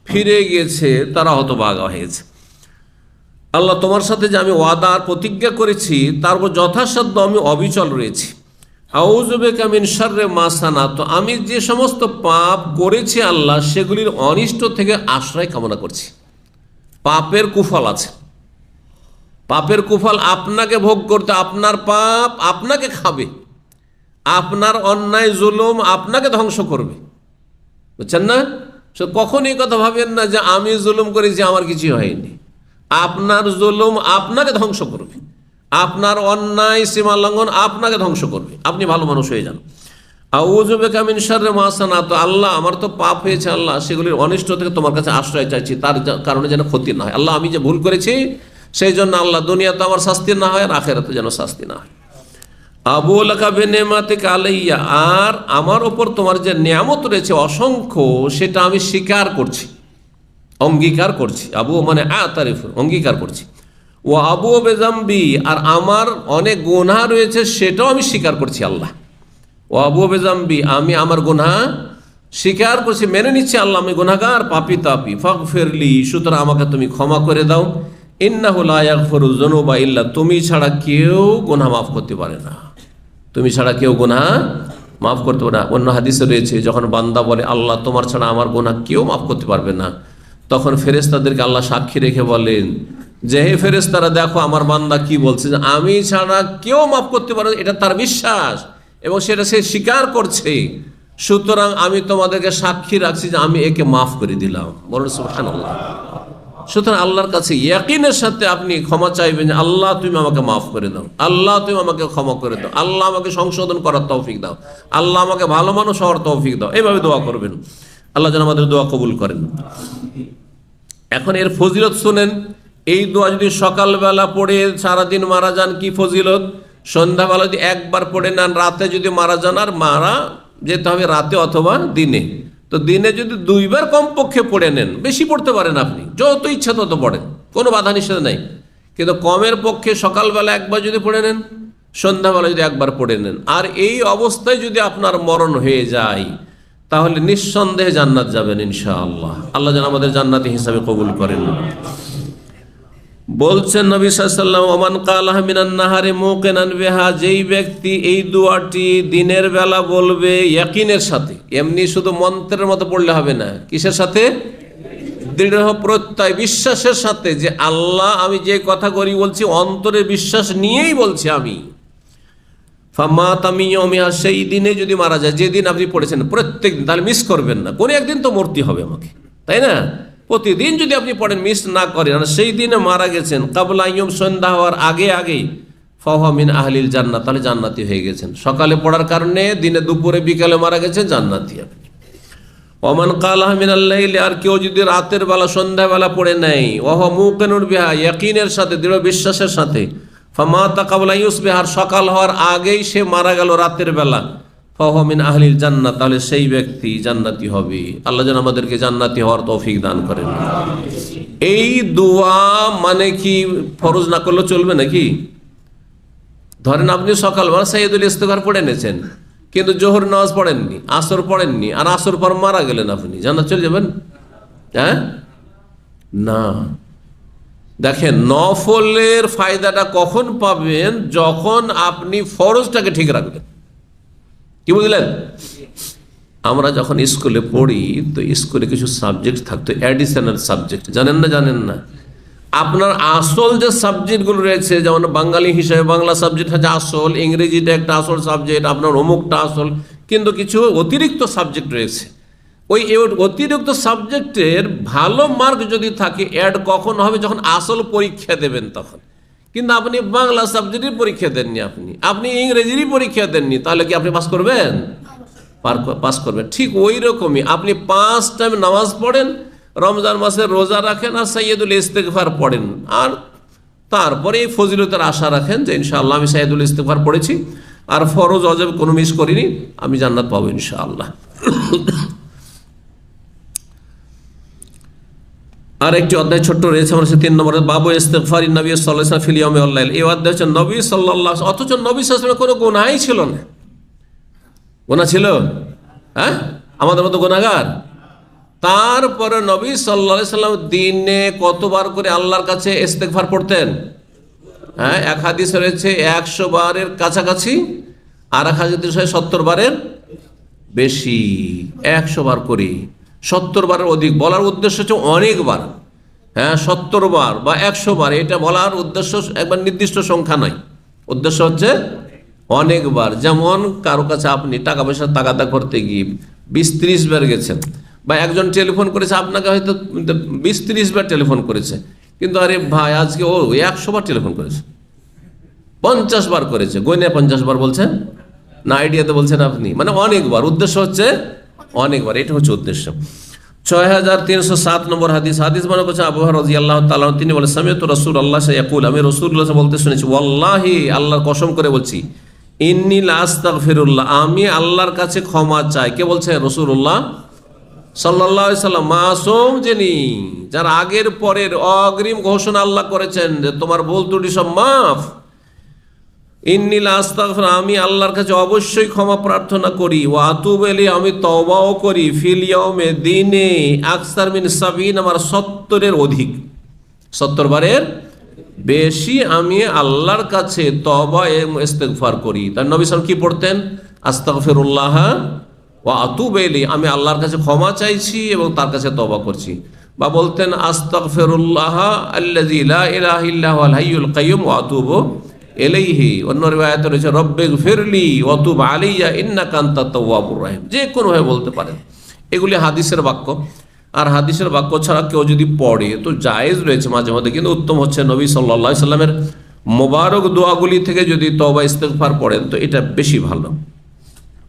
ফিরে গিয়েছে তারা হতভাগা হয়েছে। আল্লাহ তোমার সাথে যে আমি ওয়াদা আর প্রতিজ্ঞা করেছি তার উপর যথাসাধ্য আমি অবিচল রয়েছি। আউযু বিকা মিন শাররি মা সানাতু, আমি যে সমস্ত পাপ করেছি আল্লাহ সেগুলির অনিষ্ট থেকে আশ্রয় কামনা করছি। পাপের কুফল আছে, পাপের কুফল আপনাকে ভোগ করতে, আপনার পাপ আপনাকে খাবে, আপনার অন্যায় জুলুম আপনাকে ধ্বংস করবে, বুঝছেন না? কখন এই কথা ভাবেন না যে আমি জুলুম করেছি আমার কিছু হয়নি। আপনার জুলুম আপনাকে ধ্বংস করবে, আপনার অন্যায় সীমা লঙ্ঘন আপনাকে ধ্বংস করবে, আপনি ভালো মানুষ হয়ে যান। আউযু বিকা মিন শাররি মা সানাতু, আল্লাহ আমার তো পাপ হয়েছে, আল্লাহ সেগুলির অনিষ্ট থেকে তোমার কাছে আশ্রয় চাইছি, তার কারণে যেন ক্ষতি না হয়। আল্লাহ আমি যে ভুল করেছি সেই জন্য আল্লাহ দুনিয়াতে আমার শাস্তি না হয় আর আখিরাতে যেন শাস্তি না হয়। আবু লাকা বিনিমাতিকা আলাইয়া, আর আমার ওপর তোমার যে নিয়ামত রয়েছে অসংখ্য সেটা আমি স্বীকার করছি, অঙ্গীকার করছি। আবু মানে আতারিফ, অঙ্গীকার করছি। ও আবু বেজাম্বি, আর আমার অনেক গুনাহ রয়েছে সেটাও আমি স্বীকার করছি। আল্লাহ ও আবু বেজাম্বি, আমি আমার গুনাহ স্বীকার করছি, মেনে নিচ্ছি আল্লাহ আমি গুনাহগার, পাপী তাপী। ফাগফিরলি, সুতরাং আমাকে তুমি ক্ষমা করে দাও। ইন্নাহু লা ইয়াগফিরুয যুনুবা ইল্লা, তুমি ছাড়া কেউ গুনাহ মাফ করতে পারে না, তুমি ছাড়া কেউ গুনাহ মাফ করতে পারে না। অন্য হাদিসে রয়েছে যখন বান্দা বলে আল্লাহ তোমার ছাড়া আমার গুনাহ কেউ মাফ করতে পারবে না, তখন ফেরেশতাদেরকে আল্লাহ সাক্ষী রেখে বলেন যে হে ফেরেশতারা দেখো আমার বান্দা কি বলছে, যে আমি ছাড়া কেউ মাফ করতে পারে, এটা তার বিশ্বাস এবং সেটা সে স্বীকার করছে। সুতরাং আমি তোমাদেরকে সাক্ষী রাখছি যে আমি একে মাফ করে দিলাম। বলুন সুবহানাল্লাহ। সুতরাং আল্লাহর কাছে ইয়াকিনের সাথে আপনি ক্ষমা চাইবেন যে আল্লাহ তুমি আমাকে মাফ করে দাও, আল্লাহ তুমি আমাকে ক্ষমা করে দাও, আল্লাহ আমাকে সংশোধন করার তৌফিক দাও, আল্লাহ আমাকে ভালো মানুষ হওয়ার তৌফিক দাও। এইভাবে দোয়া করবেন, আল্লাহ যেন আমাদের দোয়া কবুল করেন। এখন এর ফজিলত শুনেন। এই দোয়া যদি সকালবেলা পড়ে সারাদিন মারা যান কি ফজিলত, সন্ধ্যাবেলা যদি একবার পড়ে নেন, রাতে যদি মারা যান, আর মারা যেতে হবে রাতে অথবা দিনে, তো দিনে যদি দুইবার কমপক্ষে পড়ে নেন, বেশি পড়তে পারেন আপনি, যত ইচ্ছা তত পড়েন, কোনো বাধা নিষেধ নেই। কিন্তু কমের পক্ষে সকালবেলা একবার যদি পড়ে নেন, সন্ধ্যাবেলা যদি একবার পড়ে নেন, আর এই অবস্থায় যদি আপনার মরণ হয়ে যায়, তাহলে নিঃসন্দেহে জান্নাত যাবেন ইনশাআল্লাহ। আল্লাহ যেন আমাদের জান্নাতি হিসাবে কবুল করেন। বলছেন নবী সাল্লাল্লাহু আলাইহি ওয়াসাল্লাম, ওমান কালাহা মিনান নাহারি মুকিনান বিহা, যেই ব্যক্তি এই দোয়াটি দিনের বেলা বলবে ইয়াকিনের সাথে, এমনি শুধু মন্ত্রের মতো পড়লে হবে না, কিসের সাথে? দৃঢ় প্রত্যয়, বিশ্বাসের সাথে, যে আল্লাহ আমি যে কথা করি বলছি অন্তরে বিশ্বাস নিয়েই বলছি আমি। ফামাত মিয়াউমিহা, সেই দিনে যদি মারা যায়, যেদিন আপনি পড়েছেন প্রত্যেক দিন, তাহলে মিস করবেন না। কোনো একদিন তো মরতে হবে আমাকে, তাই না? প্রতিদিন যদি আপনি পড়েন, মিস না করেন, আর সেই দিনে মারা গেছেন কাবলা ইয়ুম, সন্ধ্যা হওয়ার আগে আগেই, ফাহুয়া মিন আহলিল জান্নাত, তাহলে জান্নাতি হয়ে গেছেন। সকালে পড়ার কারণে দিনে দুপুরে বিকালে মারা গেছেন, জান্নাতি আপনি। ওমান কালাহা মিনাল লাইলি, আর কেউ যদি রাতের বেলা সন্ধ্যাবেলা পড়ে নেয়, ওয়া মুকিনুন বিহা, ইয়াকিনের সাথে, দৃঢ় বিশ্বাসের সাথে, ফামাতা কাবলা ইউসবিহ, আর সকাল হওয়ার আগেই সে মারা গেল রাতের বেলা, ফাহুয়া মিন আহলিল জান্নাত, তাহলে সেই ব্যক্তি জান্নাতি হবে। আল্লাহ যেন আমাদেরকে জান্নাতি হওয়ার তৌফিক দান করেন। এই দোয়া মানে কি ফরজ না করলে চলবে নাকি? ধরেন আপনি সকালবেলা সাইয়্যিদুল ইস্তিগফার পড়ে নিয়েছেন, কিন্তু জোহর নামাজ পড়েননি, আসর পড়েননি, আর আসর পর মারা গেলেন, আপনি জান্নাত চলে যাবেন? হ্যাঁ, না। দেখেন, নফলের ফায়দাটা কখন পাবেন? যখন আপনি ফরজটাকে ঠিক রাখবেন। কি বুঝলেন? আমরা যখন স্কুলে পড়ি, তো স্কুলে কিছু সাবজেক্ট থাকতো, অ্যাডিশনাল সাবজেক্ট, জানেন না? জানেন না? আপনার আসল যে সাবজেক্টগুলো রয়েছে, যেমন বাঙালি হিসেবে বাংলা সাবজেক্ট হচ্ছে আসল, ইংরেজিটা একটা আসল সাবজেক্ট, আপনার অমুকটা আসল, কিন্তু কিছু অতিরিক্ত সাবজেক্ট রয়েছে। ওই অতিরিক্ত সাবজেক্টের ভালো মার্ক যদি থাকে, অ্যাড কখন হবে? যখন আসল পরীক্ষা দেবেন তখন। কিন্তু আপনি বাংলা সাবজেক্টের পরীক্ষা দেননি, আপনি ইংরেজিরই পরীক্ষা দেননি, তাহলে কি আপনি পাস করবেন? পাস করবেন। ঠিক ওই রকমই আপনি 5 টাইম নামাজ পড়েন, রমজান মাসে রোজা রাখেন, আর সাইয়্যিদুল ইস্তিগফার পড়েন, আর তারপরে এই ফজিলতের আশা রাখেন যে ইনশাআল্লাহ আমি সাইয়্যিদুল ইস্তিগফার পড়েছি, আর ফরজ ওয়াজিব কোনো মিস করিনি, আমি জান্নাত পাবো ইনশাআল্লাহ। আর একটি অধ্যায় ছোট্ট রয়েছে, আমরা 3 নম্বরে, বাবু ইস্তিগফারিন নবী সাল্লাল্লাহু আলাইহি ওয়াসাল্লাম ফিল ইয়াউমি ওয়াল লাইল। এই অধ্যায় হচ্ছে নবী সাল্লাল্লাহু, অথচ নবী সাল্লাল্লাহু আলাইহি ওয়াসাল্লামের কোনো গুনাহই ছিল না। গুনাহ ছিল? হ্যাঁ, আমাদের মতো গুনাহগার। তারপরে নবী সাল্লাল্লাহু আলাইহি ওয়াসাল্লাম দিনে কতবার করে আল্লাহর কাছে ইস্তিগফার পড়তেন? হ্যাঁ, এক হাদিসে রয়েছে 100 বারের কাছাকাছি, আর এক হাদিসে 70 বারের বেশি। 100 বার করে, 70 বারের অধিক। বলার উদ্দেশ্য হচ্ছে অনেকবার। হ্যাঁ, 70 বার বা 100 বার, এটা বলার উদ্দেশ্য একবার নির্দিষ্ট সংখ্যা নয়, উদ্দেশ্য হচ্ছে অনেকবার। যেমন কারো কাছে আপনি টাকা পয়সা তাগাদা করতে গিয়ে 20-30 বার গেছেন, বা একজন টেলিফোন করেছে আপনাকে, হয়তো 20-30 বার টেলিফোন করেছে, কিন্তু আরে ভাই আজকে ও 100 বার টেলিফোন করেছে, 50 বার করেছে, গয়না 50 বার বলছেন না, আইডিয়াতে বলছেন আপনি, মানে অনেকবার। উদ্দেশ্য হচ্ছে অনেকবার, এটা হচ্ছে উদ্দেশ্য। 6307 নম্বর হাদিস। হাদিস মানে করছে আবু হুরায়রা রাদিয়াল্লাহু তাআলা, তিনি বলেন, সামিআতু রাসূলুল্লাহ ইয়াকুল, আমি রাসূলুল্লাহ বলতে শুনেছি, ওয়াল্লাহি, আল্লাহর কসম করে বলছি, ইন্নী লা আস্তাগফিরুল্লাহ, আমি আল্লাহর কাছে ক্ষমা চাই। কে বলছেন? রাসূলুল্লাহ সাল্লাল্লাহু আলাইহি সাল্লাম, মাসুম যিনি, যার আগের পরের অগ্রিম ঘোষণা আল্লাহ করেছেন যে তোমার ভুল ত্রুটি সব মাফ। ইন্নী লা আস্তাগফির, আমি আল্লাহর কাছে অবশ্যই ক্ষমা প্রার্থনা করি, ওয়া আতুবু ইলাইহি, আমি তওবাও করি, ফিল ইয়াউমে, দিনে, আকসার মিন 70, আমার 70-এর অধিক, 70 বারের বেশি আমি আল্লাহর কাছে তওবা এবং ইস্তিগফার করি। তার নবী সাল্লাল্লাহু আলাইহি ওয়াসাল্লাম কি পড়তেন? আস্তাগফিরুল্লাহ ওয়া আতুবু ইলাইহি, আমি আল্লাহর কাছে ক্ষমা চাইছি এবং তার কাছে তওবা করছি। বা বলতেন আস্তাগফিরুল্লাহ আল্লাযী লা ইলাহা ইল্লা হুয়াল হাইয়ুল কাইয়্যুম ওয়া আতুবু ইলাইহি। অন্য রিওয়ায়াতে রয়েছে রব্বিগফিরলি ওয়া তুব আলাইয়া ইন্নাকা আনতাত তাওয়াবুর রহিম। যে কোনো ভাবে বলতে পারেন, এগুলি হাদিসের বাক্য। আর হাদিসের বাক্য ছাড়া কেউ যদি পড়ে তো জায়েজ রয়েছে মাঝে মধ্যে, কিন্তু উত্তম হচ্ছে নবী সাল্লাল্লাহু আলাইহি সাল্লামের মোবারক দোয়াগুলি থেকে যদি তওবা ইস্তিগফার পড়েন তো এটা বেশি ভালো।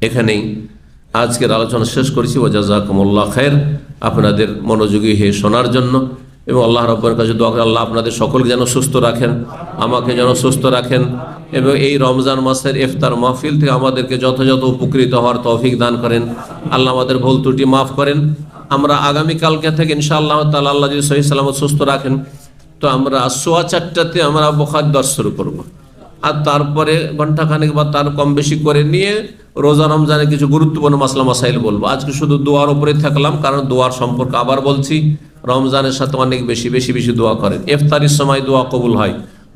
এখানেই আজকের আলোচনা শেষ করেছি। ওয়া জাযাকুমুল্লাহ খায়র, আপনাদের মনোযোগী হয়ে শোনার জন্য, এবং আল্লাহ রাব্বুল কাছে দোয়া করি আল্লাহ আপনাদের সকলকে যেন সুস্থ রাখেন, আমাকে যেন সুস্থ রাখেন, এবং এই রমজান মাসের ইফতার মাহফিল থেকে আমাদেরকে যথাযথ উপকৃত হওয়ার তৌফিক দান করেন। আল্লাহ আমাদের ভুল ত্রুটি মাফ করেন। আমরা আগামীকালকে থেকে ইনশাআল্লাহ তাআলা, আল্লাহ যদি সহিহ সালামত সুস্থ রাখেন, তো আমরা 4:15 আমরা বুখারী দর্শ শুরু করব, আর তারপরে ঘন্টাখানেক বা তার কম বেশি করে নিয়ে রোজা রমজানের কিছু গুরুত্বপূর্ণ মাসলা মাসাইল বলবো। আজকে শুধু দোয়ার উপরে থাকলাম, কারণ দোয়ার সম্পর্কে আবার বলছি, রমজানের সাথে অনেক বেশি বেশি বেশি দোয়া করেন। ইফতারির সময় দোয়া কবুল হয়,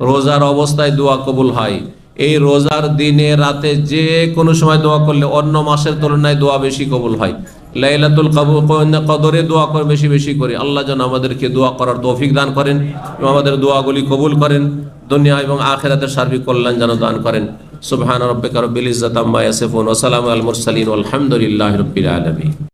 রোজার অবস্থায় দোয়া কবুল হয়। এই রোজার দিনে রাতে যে কোনো সময় দোয়া করলে অন্য মাসের তুলনায় দোয়া বেশি কবুল হয়। লাইলাতুল কদরে দোয়া করে বেশি বেশি করি। আল্লাহ যেন আমাদেরকে দোয়া করার তৌফিক দান করেন এবং আমাদের দোয়াগুলি কবুল করেন, দুনিয়া এবং আখিরাতের সার্বিক কল্যাণ যেন দান করেন। সুবহান রাব্বিকা রাব্বিল ইজ্জাতি আম্মা ইয়াসিফুন ওয়া সালামুন আলাল মুরসালিন ওয়াল হামদুলিল্লাহি রাব্বিল আলামিন।